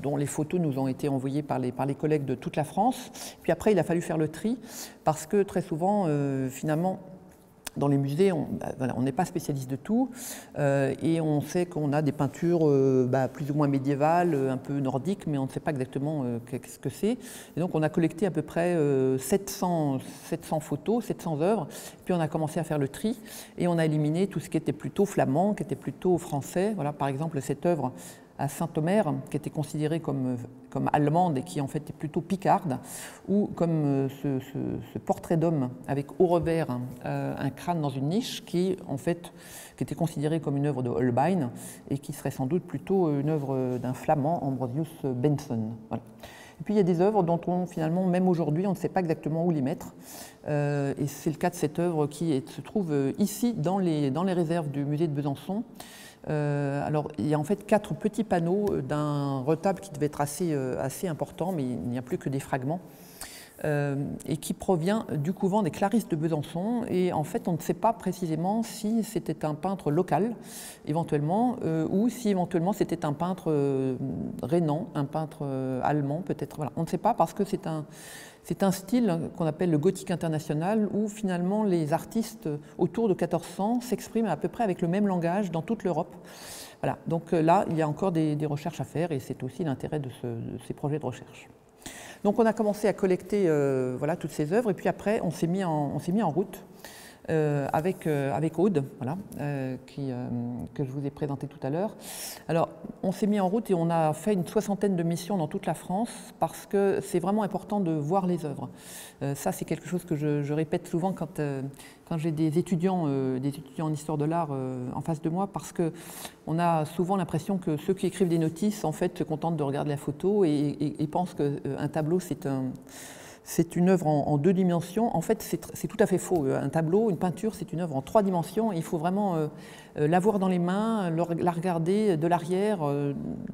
dont les photos nous ont été envoyées par les collègues de toute la France. Puis après, il a fallu faire le tri parce que très souvent, finalement, dans les musées, on n'est pas spécialiste de tout et on sait qu'on a des peintures plus ou moins médiévales, un peu nordiques, mais on ne sait pas exactement ce que c'est. Et donc on a collecté à peu près 700 photos, 700 œuvres, puis on a commencé à faire le tri et on a éliminé tout ce qui était plutôt flamand, qui était plutôt français. Voilà, par exemple, cette œuvre à Saint-Omer, qui était considérée comme allemande et qui en fait est plutôt picarde, ou comme ce portrait d'homme avec au revers un crâne dans une niche qui était considéré comme une œuvre de Holbein et qui serait sans doute plutôt une œuvre d'un flamand, Ambrosius Benson. Voilà. Et puis il y a des œuvres dont finalement, même aujourd'hui, on ne sait pas exactement où les mettre. Et c'est le cas de cette œuvre qui se trouve ici, dans les réserves du musée de Besançon. Alors, il y a en fait 4 petits panneaux d'un retable qui devait être assez important, mais il n'y a plus que des fragments, et qui provient du couvent des Clarisses de Besançon. Et en fait, on ne sait pas précisément si c'était un peintre local, éventuellement, ou si éventuellement c'était un peintre rhénan, un peintre allemand, peut-être. Voilà. On ne sait pas parce que c'est un style qu'on appelle le gothique international où finalement les artistes autour de 1400 s'expriment à peu près avec le même langage dans toute l'Europe. Voilà. Donc là, il y a encore des recherches à faire et c'est aussi l'intérêt de ces projets de recherche. Donc on a commencé à collecter voilà, toutes ces œuvres et puis après on s'est mis en route avec Aude, voilà, que je vous ai présenté tout à l'heure. Alors, on s'est mis en route et on a fait une 60aine de missions dans toute la France parce que c'est vraiment important de voir les œuvres. Ça, c'est quelque chose que je répète souvent quand j'ai des étudiants en histoire de l'art en face de moi, parce qu'on a souvent l'impression que ceux qui écrivent des notices, en fait, se contentent de regarder la photo et pensent qu'un tableau, c'est une œuvre en 2 dimensions. En fait, c'est tout à fait faux. Un tableau, une peinture, c'est une œuvre en 3 dimensions. Il faut vraiment l'avoir dans les mains, la regarder de l'arrière.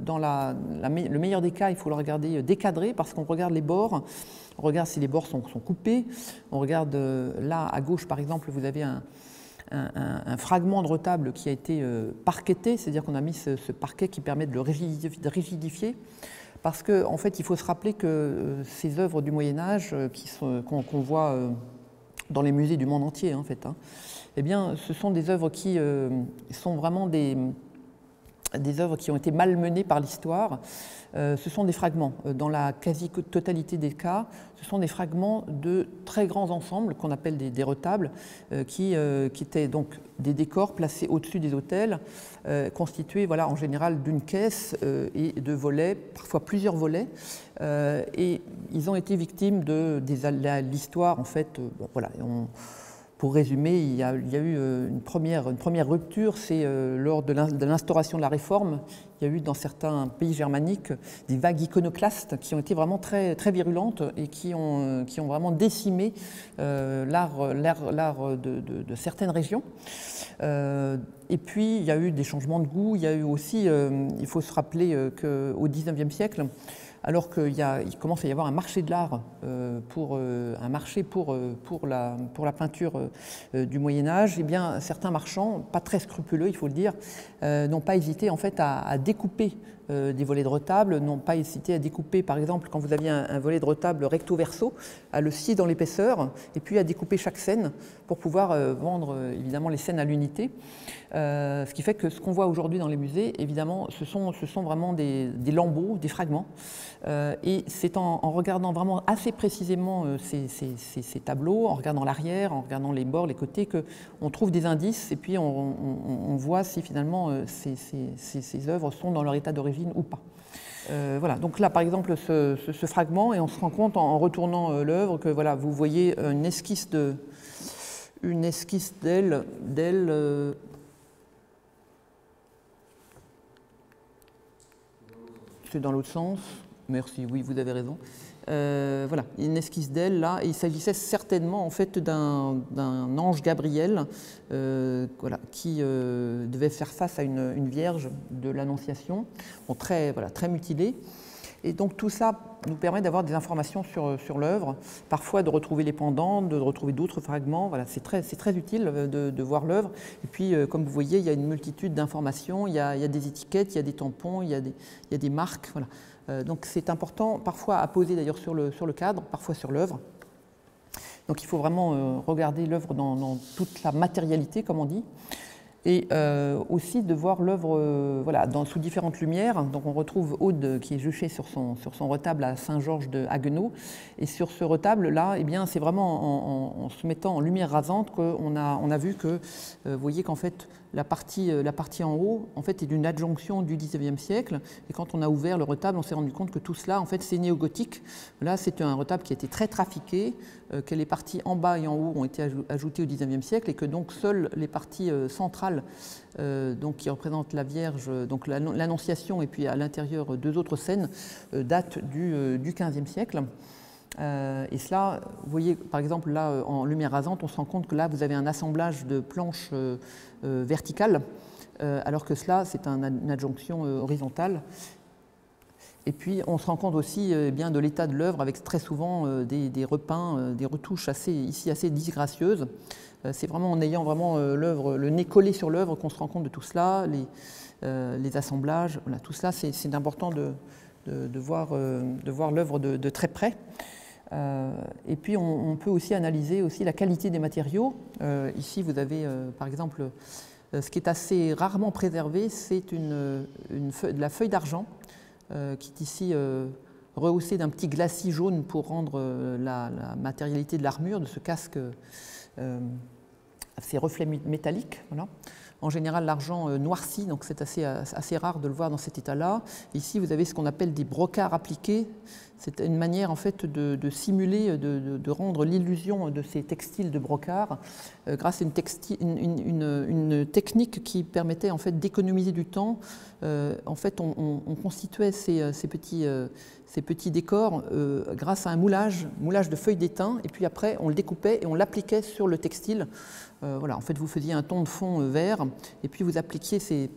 Dans le meilleur des cas, il faut le regarder décadré parce qu'on regarde les bords. On regarde si les bords sont coupés. On regarde là, à gauche, par exemple, vous avez un fragment de retable qui a été parquetté, c'est-à-dire qu'on a mis ce parquet qui permet de le rigidifier. Parce qu'en fait, il faut se rappeler que ces œuvres du Moyen-Âge qu'on voit dans les musées du monde entier, en fait, eh bien, ce sont des œuvres qui sont vraiment des œuvres qui ont été malmenées par l'histoire. Ce sont des fragments. Dans la quasi-totalité des cas, ce sont des fragments de très grands ensembles qu'on appelle des retables, qui étaient donc des décors placés au-dessus des autels, constitués voilà, en général d'une caisse et de volets, parfois plusieurs volets. Et ils ont été victimes de l'histoire, en fait. Bon, voilà, pour résumer, il y a eu une première rupture, c'est lors de l'instauration de la Réforme. Il y a eu dans certains pays germaniques des vagues iconoclastes qui ont été vraiment très, très virulentes et qui ont vraiment décimé l'art de certaines régions. Et puis, il y a eu des changements de goût. Il y a eu aussi, il faut se rappeler qu'au XIXe siècle, alors qu'il commence à y avoir un marché de l'art, pour la peinture du Moyen-Âge, eh bien, certains marchands, pas très scrupuleux, il faut le dire, n'ont pas hésité en fait à découper des volets de retable, n'ont pas hésité à découper, par exemple, quand vous aviez un volet de retable recto-verso, à le scier dans l'épaisseur, et puis à découper chaque scène pour pouvoir vendre évidemment les scènes à l'unité. Ce qui fait que ce qu'on voit aujourd'hui dans les musées, évidemment, ce sont vraiment des lambeaux, des fragments. Et c'est en regardant vraiment assez précisément ces tableaux, en regardant l'arrière, en regardant les bords, les côtés, qu'on trouve des indices et puis on voit si finalement ces œuvres sont dans leur état d'origine ou pas. Voilà, donc là par exemple ce fragment, et on se rend compte en retournant l'œuvre que voilà, vous voyez une esquisse d'elle. C'est dans l'autre sens. Merci, oui, vous avez raison. Voilà, une esquisse d'elle là, et il s'agissait certainement en fait d'un ange Gabriel voilà, qui devait faire face à une vierge de l'Annonciation, bon, très mutilée. Et donc tout ça nous permet d'avoir des informations sur l'œuvre, parfois de retrouver les pendants, de retrouver d'autres fragments. Voilà, c'est très utile de voir l'œuvre. Et puis, comme vous voyez, il y a une multitude d'informations, il y a des étiquettes, il y a des tampons, il y a des marques. Voilà. Donc c'est important parfois à poser d'ailleurs sur le cadre, parfois sur l'œuvre. Donc il faut vraiment regarder l'œuvre dans toute la matérialité, comme on dit. Et aussi de voir l'œuvre voilà, sous différentes lumières. Donc on retrouve Aude qui est juchée sur son retable à Saint-Georges de Haguenau. Et sur ce retable-là, eh bien, c'est vraiment en se mettant en lumière rasante qu'on a vu que, vous voyez qu'en fait, la partie en haut en fait, est d'une adjonction du XIXe siècle. Et quand on a ouvert le retable, on s'est rendu compte que tout cela, en fait, c'est néogothique. Là, c'est un retable qui a été très trafiqué, que les parties en bas et en haut ont été ajoutées au XIXe siècle et que donc seules les parties centrales, donc, qui représentent la Vierge, donc l'Annonciation et puis à l'intérieur deux autres scènes, datent du XVe siècle. Et cela, vous voyez, par exemple, là, en lumière rasante, on se rend compte que là, vous avez un assemblage de planches verticales, alors que cela, c'est une adjonction horizontale. Et puis, on se rend compte aussi bien de l'état de l'œuvre, avec très souvent des repeints, des retouches assez disgracieuses. C'est vraiment en ayant vraiment l'œuvre, le nez collé sur l'œuvre, qu'on se rend compte de tout cela, les assemblages, voilà, tout cela, c'est important de voir l'œuvre de très près. Et puis on peut aussi analyser aussi la qualité des matériaux. Ici vous avez par exemple ce qui est assez rarement préservé, c'est de la feuille d'argent qui est ici rehaussée d'un petit glacis jaune pour rendre la matérialité de l'armure de ce casque à ses reflets métalliques. Voilà. En général, l'argent noircit, donc c'est assez rare de le voir dans cet état-là. Ici, vous avez ce qu'on appelle des brocarts appliqués. C'est une manière en fait de simuler, de rendre l'illusion de ces textiles de brocart grâce à une technique qui permettait en fait d'économiser du temps. En fait, on constituait ces petits décors grâce à un moulage de feuilles d'étain, et puis après on le découpait et on l'appliquait sur le textile. Voilà, en fait, vous faisiez un ton de fond vert, et puis vous appliquiez ces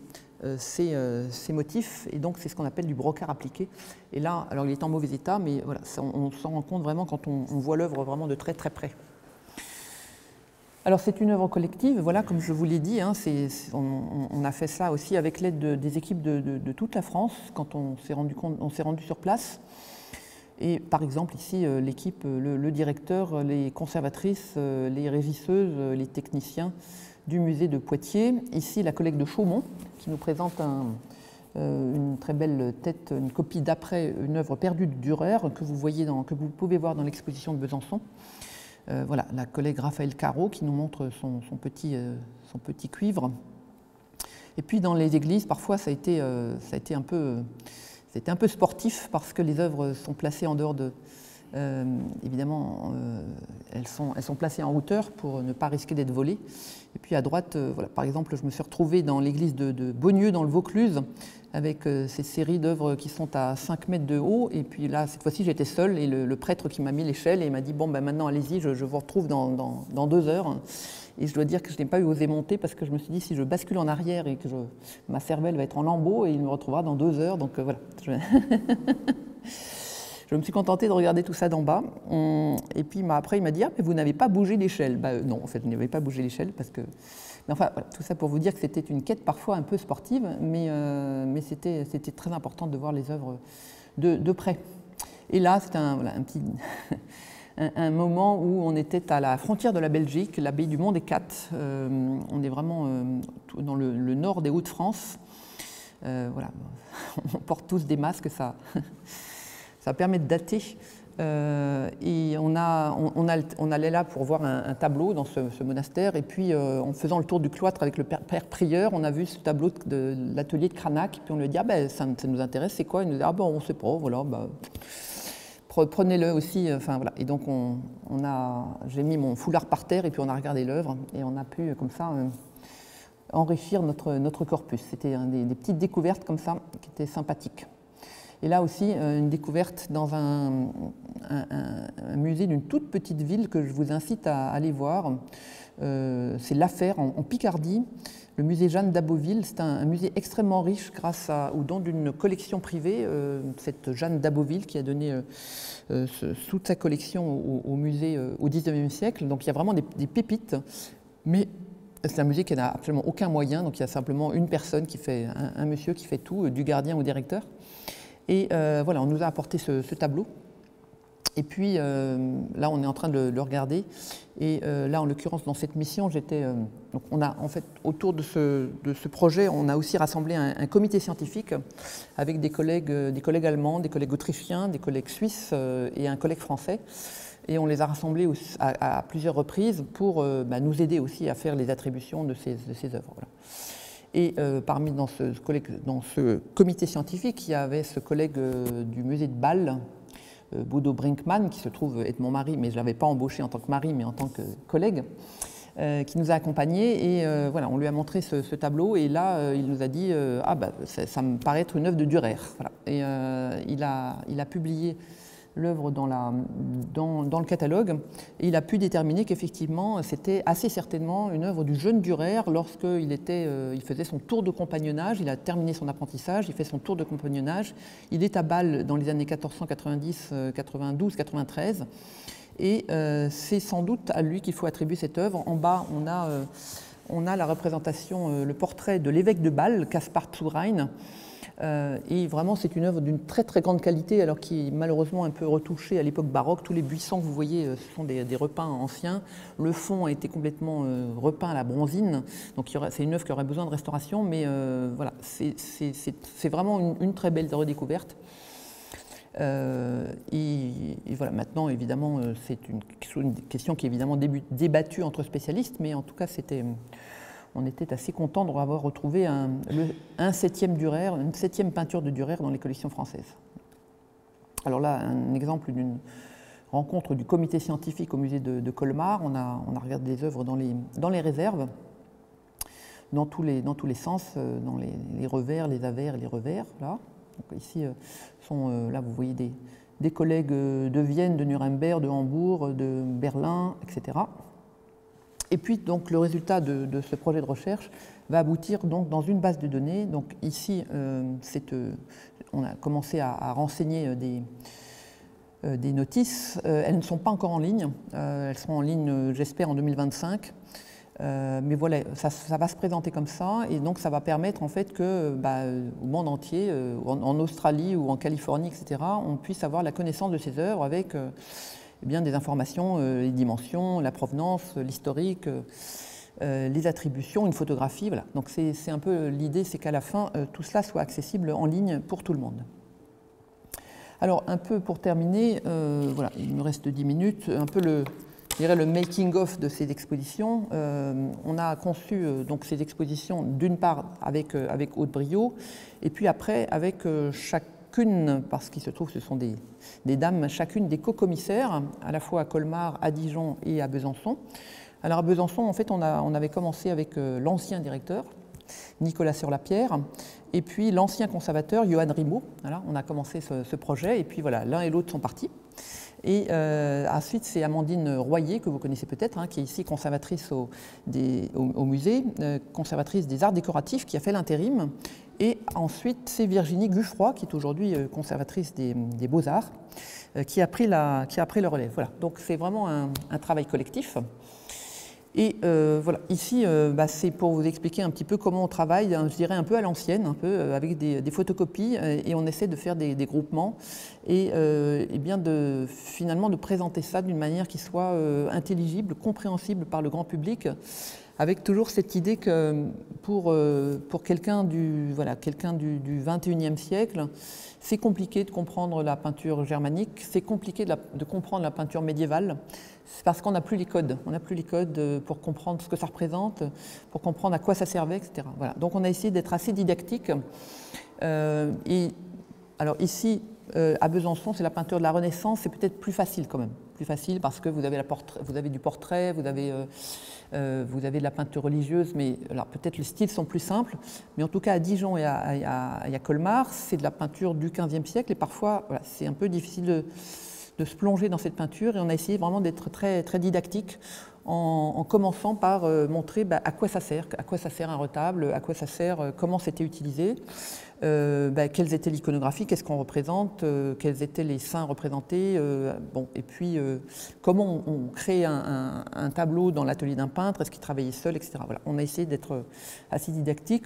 motifs, et donc c'est ce qu'on appelle du brocart appliqué. Et là, alors il est en mauvais état, mais voilà, on s'en rend compte vraiment quand on voit l'œuvre vraiment de très très près. Alors c'est une œuvre collective, voilà, comme je vous l'ai dit, hein, on a fait ça aussi avec l'aide des équipes de toute la France quand on s'est rendu sur place. Et par exemple ici l'équipe, le directeur, les conservatrices, les régisseuses, les techniciens du musée de Poitiers. Ici la collègue de Chaumont qui nous présente une très belle tête, une copie d'après une œuvre perdue de Dürer que vous pouvez voir dans l'exposition de Besançon. Voilà, la collègue Raphaël Caro qui nous montre son petit cuivre. Et puis dans les églises, parfois ça a été un peu sportif parce que les œuvres sont placées en dehors de... évidemment, elles sont placées en hauteur pour ne pas risquer d'être volées. Et puis à droite, voilà, par exemple, je me suis retrouvée dans l'église de Beaunieu, dans le Vaucluse, avec ces séries d'œuvres qui sont à 5 mètres de haut. Et puis là, cette fois-ci, j'étais seule, et le prêtre qui m'a mis l'échelle et m'a dit « Bon, ben maintenant, allez-y, je vous retrouve dans 2 heures ». Et je dois dire que je n'ai pas eu osé monter parce que je me suis dit si je bascule en arrière et que ma cervelle va être en lambeaux et il me retrouvera dans 2 heures. Donc voilà. Je me suis contentée de regarder tout ça d'en bas. Et puis après, il m'a dit « Ah, mais vous n'avez pas bougé l'échelle ». Non, en fait, je n'avais pas bougé l'échelle parce Mais enfin, voilà, tout ça pour vous dire que c'était une quête parfois un peu sportive, mais c'était très important de voir les œuvres de près. Et là, c'était voilà, un petit un moment où on était à la frontière de la Belgique, l'abbaye du Mont-des-Cats. On est vraiment dans le nord des Hauts-de-France. Voilà, on porte tous des masques, ça permet de dater. Et on allait là pour voir un tableau dans ce monastère, et puis en faisant le tour du cloître avec le père prieur, on a vu ce tableau de l'atelier de Cranach, puis on lui a dit « Ah ben, ça nous intéresse, c'est quoi ?» Il nous a dit « Ah ben, on ne sait pas, voilà, ben, prenez-le aussi. » Enfin, voilà. Et donc j'ai mis mon foulard par terre, et puis on a regardé l'œuvre, et on a pu comme ça enrichir notre corpus. C'était des petites découvertes comme ça, qui étaient sympathiques. Et là aussi, une découverte dans un musée d'une toute petite ville que je vous incite à aller voir. C'est l'Affaire en Picardie, le musée Jeanne d'Aboville. C'est un musée extrêmement riche grâce au don d'une collection privée. Cette Jeanne d'Aboville qui a donné toute sa collection au musée au XIXe siècle. Donc il y a vraiment des pépites, mais c'est un musée qui n'a absolument aucun moyen. Donc il y a simplement une personne qui fait, un monsieur qui fait tout, du gardien au directeur. Et voilà, on nous a apporté ce tableau. Et puis là, on est en train de le regarder. Et là, en l'occurrence, dans cette mission, donc on a en fait autour de ce projet, on a aussi rassemblé un comité scientifique avec des collègues allemands, des collègues autrichiens, des collègues suisses et un collègue français. Et on les a rassemblés à plusieurs reprises pour nous aider aussi à faire les attributions de ces œuvres. Voilà. Et dans ce comité scientifique, il y avait ce collègue du musée de Bâle, Bodo Brinkmann, qui se trouve être mon mari, mais je ne l'avais pas embauché en tant que mari, mais en tant que collègue, qui nous a accompagnés. Et voilà, on lui a montré ce tableau, et là, il nous a dit ah bah, ça me paraît être une œuvre de Dürer. Voilà. Et il a publié l'œuvre dans le catalogue, et il a pu déterminer qu'effectivement c'était assez certainement une œuvre du jeune Dürer lorsqu'il il faisait son tour de compagnonnage. Il a terminé son apprentissage, il fait son tour de compagnonnage, il est à Bâle dans les années 1490, 92, 93, et c'est sans doute à lui qu'il faut attribuer cette œuvre. En bas, on a la représentation, le portrait de l'évêque de Bâle, Caspar zu Rhein. Et vraiment, c'est une œuvre d'une très très grande qualité, alors qui est malheureusement un peu retouchée à l'époque baroque. Tous les buissons que vous voyez, ce sont des repeints anciens. Le fond a été complètement repeint à la bronzine, donc c'est une œuvre qui aurait besoin de restauration, mais voilà, c'est vraiment une très belle redécouverte. Et voilà, maintenant, évidemment, c'est une question qui est évidemment débattue entre spécialistes, mais en tout cas, on était assez content d'avoir retrouvé un septième Dürer, une septième peinture de Dürer dans les collections françaises. Alors là, un exemple d'une rencontre du comité scientifique au musée de Colmar. On a regardé des œuvres dans les réserves, dans tous les sens, dans les revers, les avers et les revers. Là. Donc ici, là vous voyez des collègues de Vienne, de Nuremberg, de Hambourg, de Berlin, etc. Et puis, donc, le résultat de ce projet de recherche va aboutir donc, dans une base de données. Donc, ici, on a commencé à renseigner des notices. Elles ne sont pas encore en ligne. Elles seront en ligne, j'espère, en 2025. Mais voilà, ça va se présenter comme ça. Et donc, ça va permettre, en fait, au monde entier, en Australie ou en Californie, etc., on puisse avoir la connaissance de ces œuvres avec bien des informations, les dimensions, la provenance, l'historique, les attributions, une photographie. Voilà. Donc c'est un peu l'idée, c'est qu'à la fin, tout cela soit accessible en ligne pour tout le monde. Alors un peu pour terminer, voilà, il me reste 10 minutes, un peu le making-of de ces expositions. On a conçu donc ces expositions d'une part avec Aude Briot, et puis après avec chacune, parce qu'il se trouve que ce sont des dames, chacune des co-commissaires, à la fois à Colmar, à Dijon et à Besançon. Alors à Besançon, en fait, on avait commencé avec l'ancien directeur, Nicolas Sur-Lapierre, et puis l'ancien conservateur, Johan Rimaud. Voilà, on a commencé ce projet, et puis voilà, l'un et l'autre sont partis. Et ensuite, c'est Amandine Royer, que vous connaissez peut-être, qui est ici conservatrice au musée, conservatrice des arts décoratifs, qui a fait l'intérim. Et ensuite, c'est Virginie Guffroy, qui est aujourd'hui conservatrice des Beaux-Arts, qui a pris le relais. Voilà. Donc c'est vraiment un travail collectif. Et voilà, ici, c'est pour vous expliquer un petit peu comment on travaille, je dirais un peu à l'ancienne, un peu avec des photocopies, et on essaie de faire des groupements et bien finalement de présenter ça d'une manière qui soit intelligible, compréhensible par le grand public, avec toujours cette idée que pour quelqu'un du XXIe siècle, c'est compliqué de comprendre la peinture germanique, c'est compliqué de comprendre la peinture médiévale, c'est parce qu'on n'a plus les codes. On n'a plus les codes pour comprendre ce que ça représente, pour comprendre à quoi ça servait, etc. Voilà. Donc on a essayé d'être assez didactique. Et alors ici, à Besançon, c'est la peinture de la Renaissance, c'est peut-être plus facile quand même. Plus facile parce que vous avez du portrait, vous avez de la peinture religieuse, mais peut-être les styles sont plus simples. Mais en tout cas, à Dijon et à Colmar, c'est de la peinture du XVe siècle et parfois, voilà, c'est un peu difficile de se plonger dans cette peinture et on a essayé vraiment d'être très, très didactique en commençant par montrer à quoi ça sert un retable, à quoi ça sert, comment c'était utilisé, quelles étaient l'iconographie, qu'est-ce qu'on représente, quels étaient les saints représentés, et puis comment on crée un tableau dans l'atelier d'un peintre, est-ce qu'il travaillait seul, etc. Voilà. On a essayé d'être assez didactique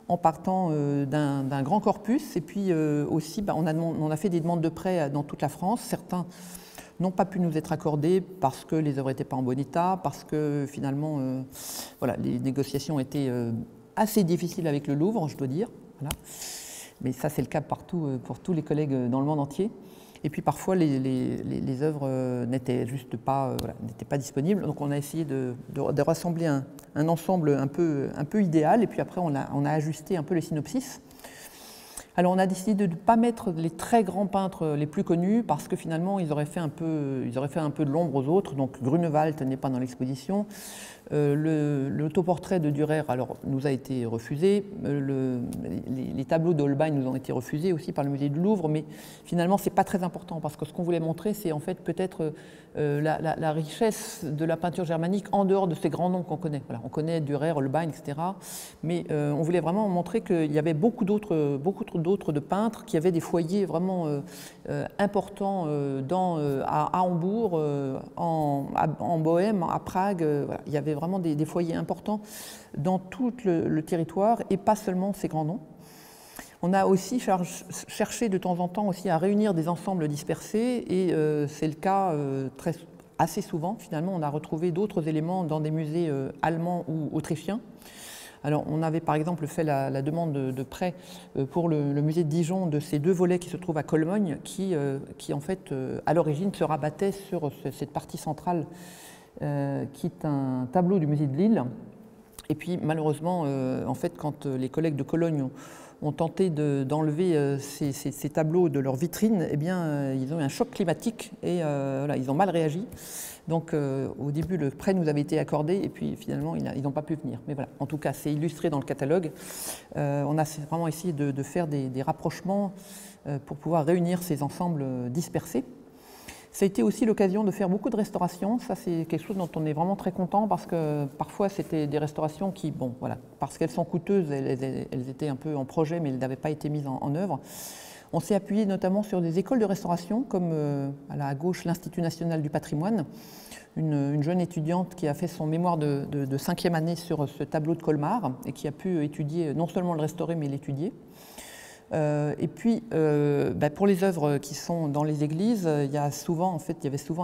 en partant d'un grand corpus et puis aussi on a fait des demandes de prêt dans toute la France. Certains n'ont pas pu nous être accordés parce que les œuvres n'étaient pas en bon état, parce que finalement les négociations étaient assez difficiles avec le Louvre, je dois dire. Voilà. Mais ça c'est le cas partout pour tous les collègues dans le monde entier. Et puis parfois les œuvres n'étaient juste pas, n'étaient pas disponibles. Donc on a essayé de rassembler un ensemble un peu idéal et puis après on a ajusté un peu les synopsis. Alors on a décidé de ne pas mettre les très grands peintres les plus connus parce que finalement ils auraient fait un peu de l'ombre aux autres. Donc Grunewald n'est pas dans l'exposition. L'autoportrait de Dürer nous a été refusé. Les tableaux d'Holbein nous ont été refusés aussi par le musée du Louvre. Mais finalement ce n'est pas très important parce que ce qu'on voulait montrer c'est en fait peut-être la richesse de la peinture germanique en dehors de ces grands noms qu'on connaît. Voilà, on connaît Dürer, Holbein, etc. Mais on voulait vraiment montrer qu'il y avait beaucoup d'autres de peintres qui avaient des foyers vraiment importants à Hambourg, en Bohême, à Prague. Voilà. Il y avait vraiment des foyers importants dans tout le territoire et pas seulement ces grands noms. On a aussi cherché de temps en temps aussi à réunir des ensembles dispersés et c'est le cas assez souvent. Finalement, on a retrouvé d'autres éléments dans des musées allemands ou autrichiens. Alors, on avait par exemple fait la demande de prêt pour le musée de Dijon de ces deux volets qui se trouvent à Cologne, qui en fait, à l'origine, se rabattaient sur cette partie centrale qui est un tableau du musée de Lille. Et puis, malheureusement, en fait, quand les collègues de Cologne ont tenté d'enlever ces tableaux de leur vitrine, eh bien, ils ont eu un choc climatique et ils ont mal réagi. Donc au début, le prêt nous avait été accordé et puis finalement, ils n'ont pas pu venir. Mais voilà, en tout cas, c'est illustré dans le catalogue. On a vraiment essayé de faire des rapprochements pour pouvoir réunir ces ensembles dispersés. Ça a été aussi l'occasion de faire beaucoup de restaurations. Ça, c'est quelque chose dont on est vraiment très content parce que parfois, c'était des restaurations qui, parce qu'elles sont coûteuses, elles étaient un peu en projet, mais elles n'avaient pas été mises en œuvre. On s'est appuyé notamment sur des écoles de restauration, comme à gauche, l'Institut national du patrimoine, une jeune étudiante qui a fait son mémoire de 5e année sur ce tableau de Colmar et qui a pu étudier, non seulement le restaurer, mais l'étudier. Et puis, pour les œuvres qui sont dans les églises, il y avait souvent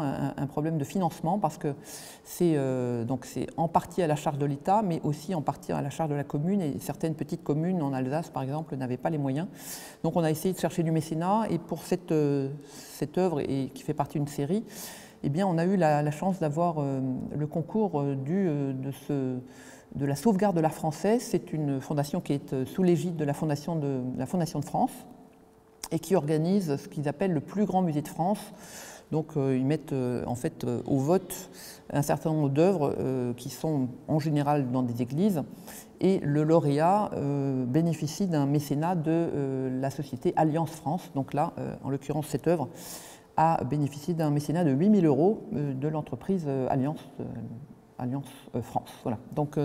un problème de financement parce que c'est en partie à la charge de l'État, mais aussi en partie à la charge de la commune. Et certaines petites communes en Alsace, par exemple, n'avaient pas les moyens. Donc, on a essayé de chercher du mécénat. Et pour cette œuvre, qui fait partie d'une série, eh bien, on a eu la chance d'avoir le concours de la sauvegarde de l'art français. C'est une fondation qui est sous l'égide de la Fondation de France et qui organise ce qu'ils appellent le plus grand musée de France. Donc ils mettent en fait au vote un certain nombre d'œuvres qui sont en général dans des églises et le lauréat bénéficie d'un mécénat de la société Alliance France. Donc là, en l'occurrence, cette œuvre a bénéficié d'un mécénat de 8 000 € de l'entreprise Alliance France. Voilà. Donc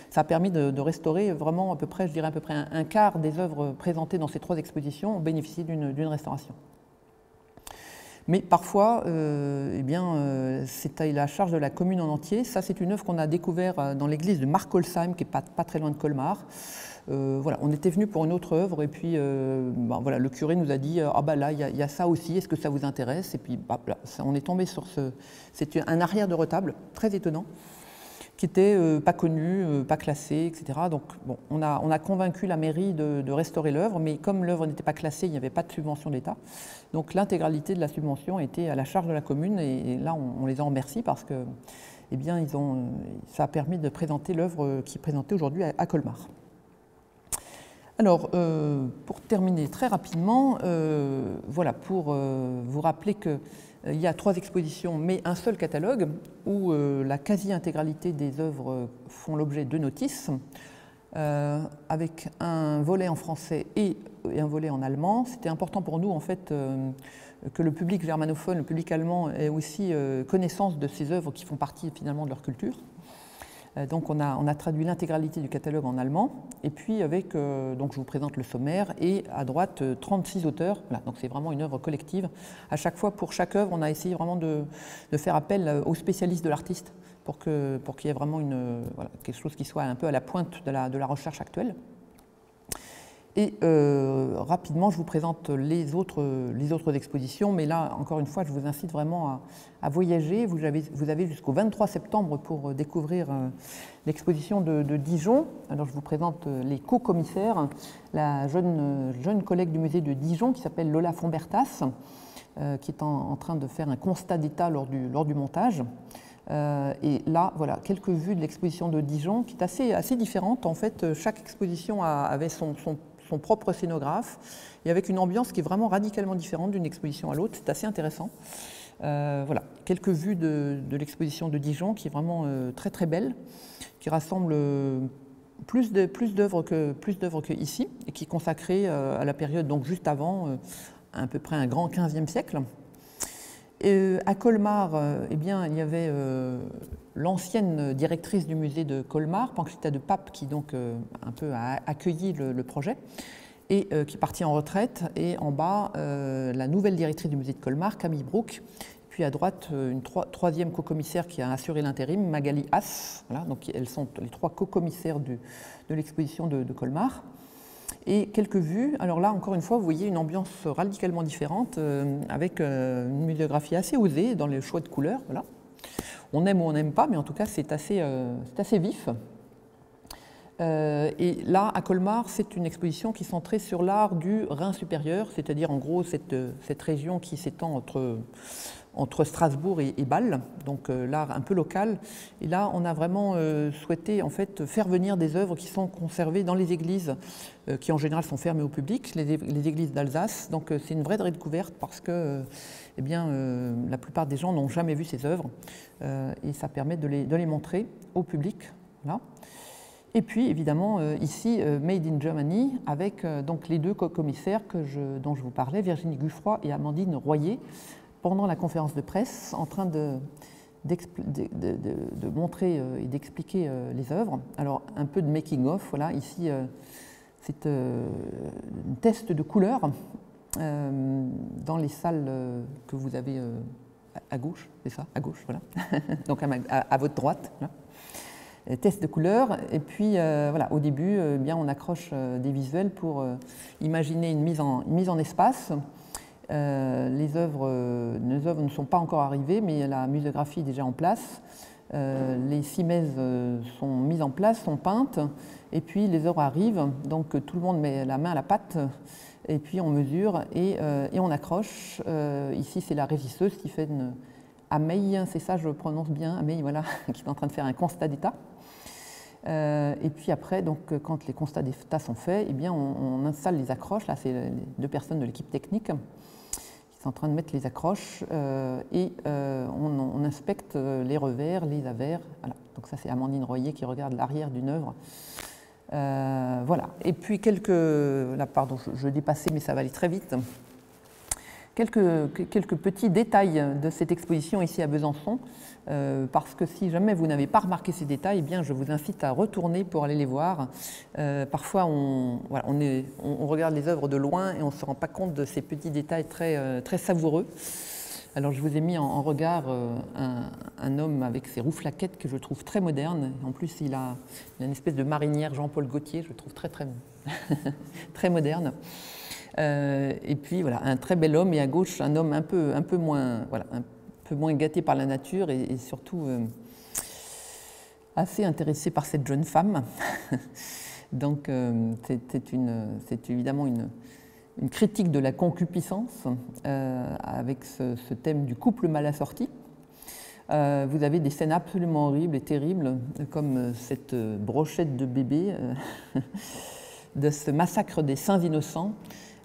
ça a permis de restaurer vraiment à peu près, un quart des œuvres présentées dans ces 3 expositions ont bénéficié d'une restauration. Mais parfois, c'est à la charge de la commune en entier. Ça, c'est une œuvre qu'on a découverte dans l'église de Markolsheim, qui n'est pas très loin de Colmar. Voilà, on était venu pour une autre œuvre, et puis voilà, le curé nous a dit « Ah bah là, il y a ça aussi, est-ce que ça vous intéresse ?» Et puis là, on est tombé sur c'était un arrière de retable, très étonnant, qui n'était pas connu, pas classé, etc. Donc bon, on a convaincu la mairie de restaurer l'œuvre, mais comme l'œuvre n'était pas classée, il n'y avait pas de subvention de l'État. Donc l'intégralité de la subvention était à la charge de la commune, et là on les en remercie parce que eh bien, ça a permis de présenter l'œuvre qui est présentée aujourd'hui à Colmar. Alors, pour terminer très rapidement, voilà, pour vous rappeler qu'il y a 3 expositions, mais un seul catalogue, où la quasi-intégralité des œuvres font l'objet de notices, avec un volet en français et un volet en allemand. C'était important pour nous, en fait, que le public germanophone, le public allemand, ait aussi connaissance de ces œuvres qui font partie, finalement, de leur culture. Donc on a traduit l'intégralité du catalogue en allemand, et puis avec, donc je vous présente le sommaire, et à droite 36 auteurs. Voilà, donc c'est vraiment une œuvre collective. À chaque fois, pour chaque œuvre, on a essayé vraiment de faire appel aux spécialistes de l'artiste pour qu'il y ait vraiment voilà, quelque chose qui soit un peu à la pointe de la recherche actuelle. Et rapidement, je vous présente les autres expositions, mais là, encore une fois, je vous incite vraiment à voyager. Vous avez jusqu'au 23 septembre pour découvrir l'exposition de Dijon. Alors, je vous présente les co-commissaires, la jeune collègue du musée de Dijon qui s'appelle Lola Fombertas, qui est en train de faire un constat d'état lors du montage. Et là, voilà, quelques vues de l'exposition de Dijon, qui est assez différente. En fait, chaque exposition avait son propre scénographe, et avec une ambiance qui est vraiment radicalement différente d'une exposition à l'autre. C'est assez intéressant. Voilà, quelques vues de l'exposition de Dijon, qui est vraiment très très belle, qui rassemble plus d'œuvres que ici, et qui est consacrée à la période donc juste avant, à peu près un grand 15e siècle. Et à Colmar, eh bien, il y avait l'ancienne directrice du musée de Colmar, Panclita de Pape, qui donc un peu a accueilli le projet, et qui est partie en retraite. Et en bas, la nouvelle directrice du musée de Colmar, Camille Brook. Puis à droite, une troisième co-commissaire qui a assuré l'intérim, Magali Haas. Voilà, donc elles sont les 3 co-commissaires de l'exposition de Colmar. Et quelques vues. Alors là, encore une fois, vous voyez une ambiance radicalement différente, avec une muséographie assez osée dans les choix de couleurs. Voilà. On aime ou on n'aime pas, mais en tout cas, c'est assez vif. Et là, à Colmar, c'est une exposition qui est centrée sur l'art du Rhin supérieur, c'est-à-dire en gros cette région qui s'étend entre Strasbourg et Bâle, donc l'art un peu local. Et là, on a vraiment souhaité en fait faire venir des œuvres qui sont conservées dans les églises, qui en général sont fermées au public, les églises d'Alsace. Donc c'est une vraie découverte parce que eh bien, la plupart des gens n'ont jamais vu ces œuvres, et ça permet de les montrer au public. Voilà. Et puis évidemment ici Made in Germany, avec donc les 2 co-commissaires dont je vous parlais, Virginie Guffroy et Amandine Royer, pendant la conférence de presse, en train de montrer et d'expliquer les œuvres. Alors, un peu de making-of, voilà, ici, c'est un test de couleurs dans les salles que vous avez à gauche, c'est ça, à gauche, voilà, donc à votre droite, voilà. Test de couleurs, et puis voilà, au début, bien, on accroche des visuels pour imaginer une mise en espace. Les œuvres ne sont pas encore arrivées, mais la muséographie est déjà en place. Les simèses sont mises en place, sont peintes, et puis les œuvres arrivent, donc tout le monde met la main à la pâte, et puis on mesure et on accroche. Ici, c'est la régisseuse Stéphane Ameille, c'est ça, je le prononce bien, Ameille, voilà, qui est en train de faire un constat d'état. Et puis après, donc, quand les constats d'état sont faits, eh bien, on installe les accroches. Là, c'est les 2 personnes de l'équipe technique qui sont en train de mettre les accroches, et on inspecte les revers, les avers. Voilà. Donc ça, c'est Amandine Royer qui regarde l'arrière d'une œuvre. Voilà. Et puis là, pardon, je dépassais, mais ça va aller très vite. Quelques petits détails de cette exposition ici à Besançon, parce que si jamais vous n'avez pas remarqué ces détails, eh bien, je vous incite à retourner pour aller les voir. Parfois, on regarde les œuvres de loin et on ne se rend pas compte de ces petits détails très, très savoureux. Alors je vous ai mis en regard un homme avec ses rouflaquettes que je trouve très moderne. En plus, il a une espèce de marinière Jean-Paul Gaultier, je le trouve très, très, très moderne. Et puis voilà, un très bel homme, et à gauche, un homme un peu moins, voilà, un peu moins gâté par la nature et surtout assez intéressé par cette jeune femme. Donc c'est évidemment une critique de la concupiscence avec ce thème du couple mal assorti. Vous avez des scènes absolument horribles et terribles, comme cette brochette de bébé de ce massacre des saints innocents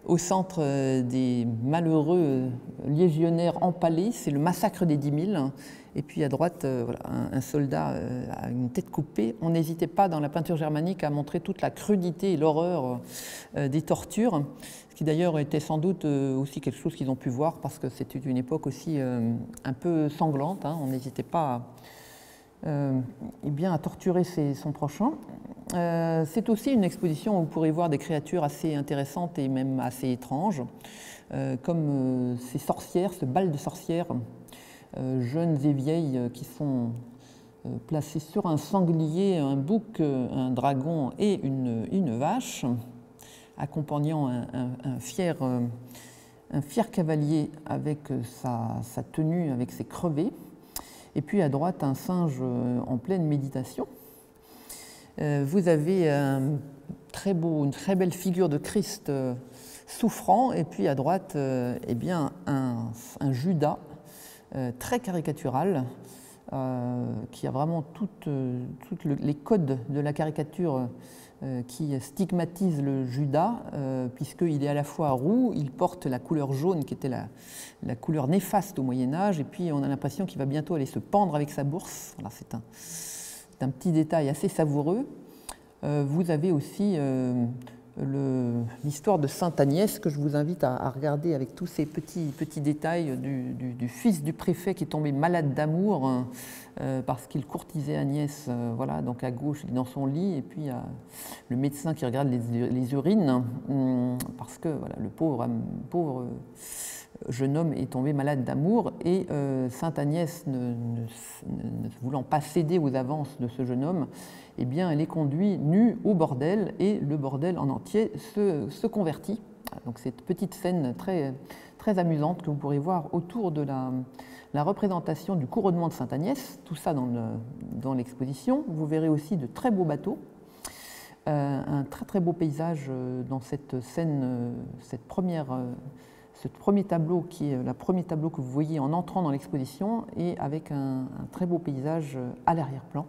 au centre des malheureux légionnaires empalés. C'est le massacre des 10 000. Et puis à droite, voilà, un soldat à une tête coupée. On n'hésitait pas dans la peinture germanique à montrer toute la crudité et l'horreur des tortures, ce qui d'ailleurs était sans doute aussi quelque chose qu'ils ont pu voir parce que c'était une époque aussi un peu sanglante. Hein. On n'hésitait pas eh bien, à torturer son prochain. C'est aussi une exposition où vous pourrez voir des créatures assez intéressantes et même assez étranges, comme ces sorcières, ce bal de sorcières, jeunes et vieilles, qui sont placées sur un sanglier, un bouc, un dragon et une vache, accompagnant un fier cavalier avec sa tenue, avec ses crevés. Et puis à droite, un singe en pleine méditation. Vous avez une très belle figure de Christ souffrant, et puis à droite, eh bien, un Judas très caricatural, qui a vraiment tous les codes de la caricature qui stigmatise le Judas, puisqu'il est à la fois roux, il porte la couleur jaune qui était la couleur néfaste au Moyen-Âge, et puis on a l'impression qu'il va bientôt aller se pendre avec sa bourse. Alors c'est un petit détail assez savoureux. Vous avez aussi l'histoire de Sainte Agnès, que je vous invite à regarder avec tous ces petits détails du fils du préfet qui est tombé malade d'amour parce qu'il courtisait Agnès, voilà, donc à gauche il est dans son lit, et puis il y a le médecin qui regarde les urines parce que voilà, le pauvre jeune homme est tombé malade d'amour, et Sainte Agnès ne voulant pas céder aux avances de ce jeune homme, eh bien, elle est conduite nue au bordel, et le bordel en entier se convertit. Donc cette petite scène très, très amusante que vous pourrez voir autour de la représentation du couronnement de Sainte Agnès, tout ça dans l'exposition. Vous verrez aussi de très beaux bateaux, un très très beau paysage dans cette scène, ce premier tableau qui est le premier tableau que vous voyez en entrant dans l'exposition, et avec un très beau paysage à l'arrière-plan.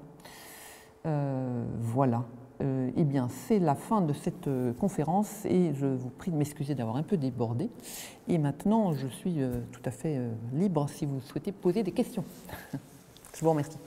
Voilà. Eh bien, c'est la fin de cette conférence, et je vous prie de m'excuser d'avoir un peu débordé. Et maintenant, je suis tout à fait libre si vous souhaitez poser des questions. Je vous remercie.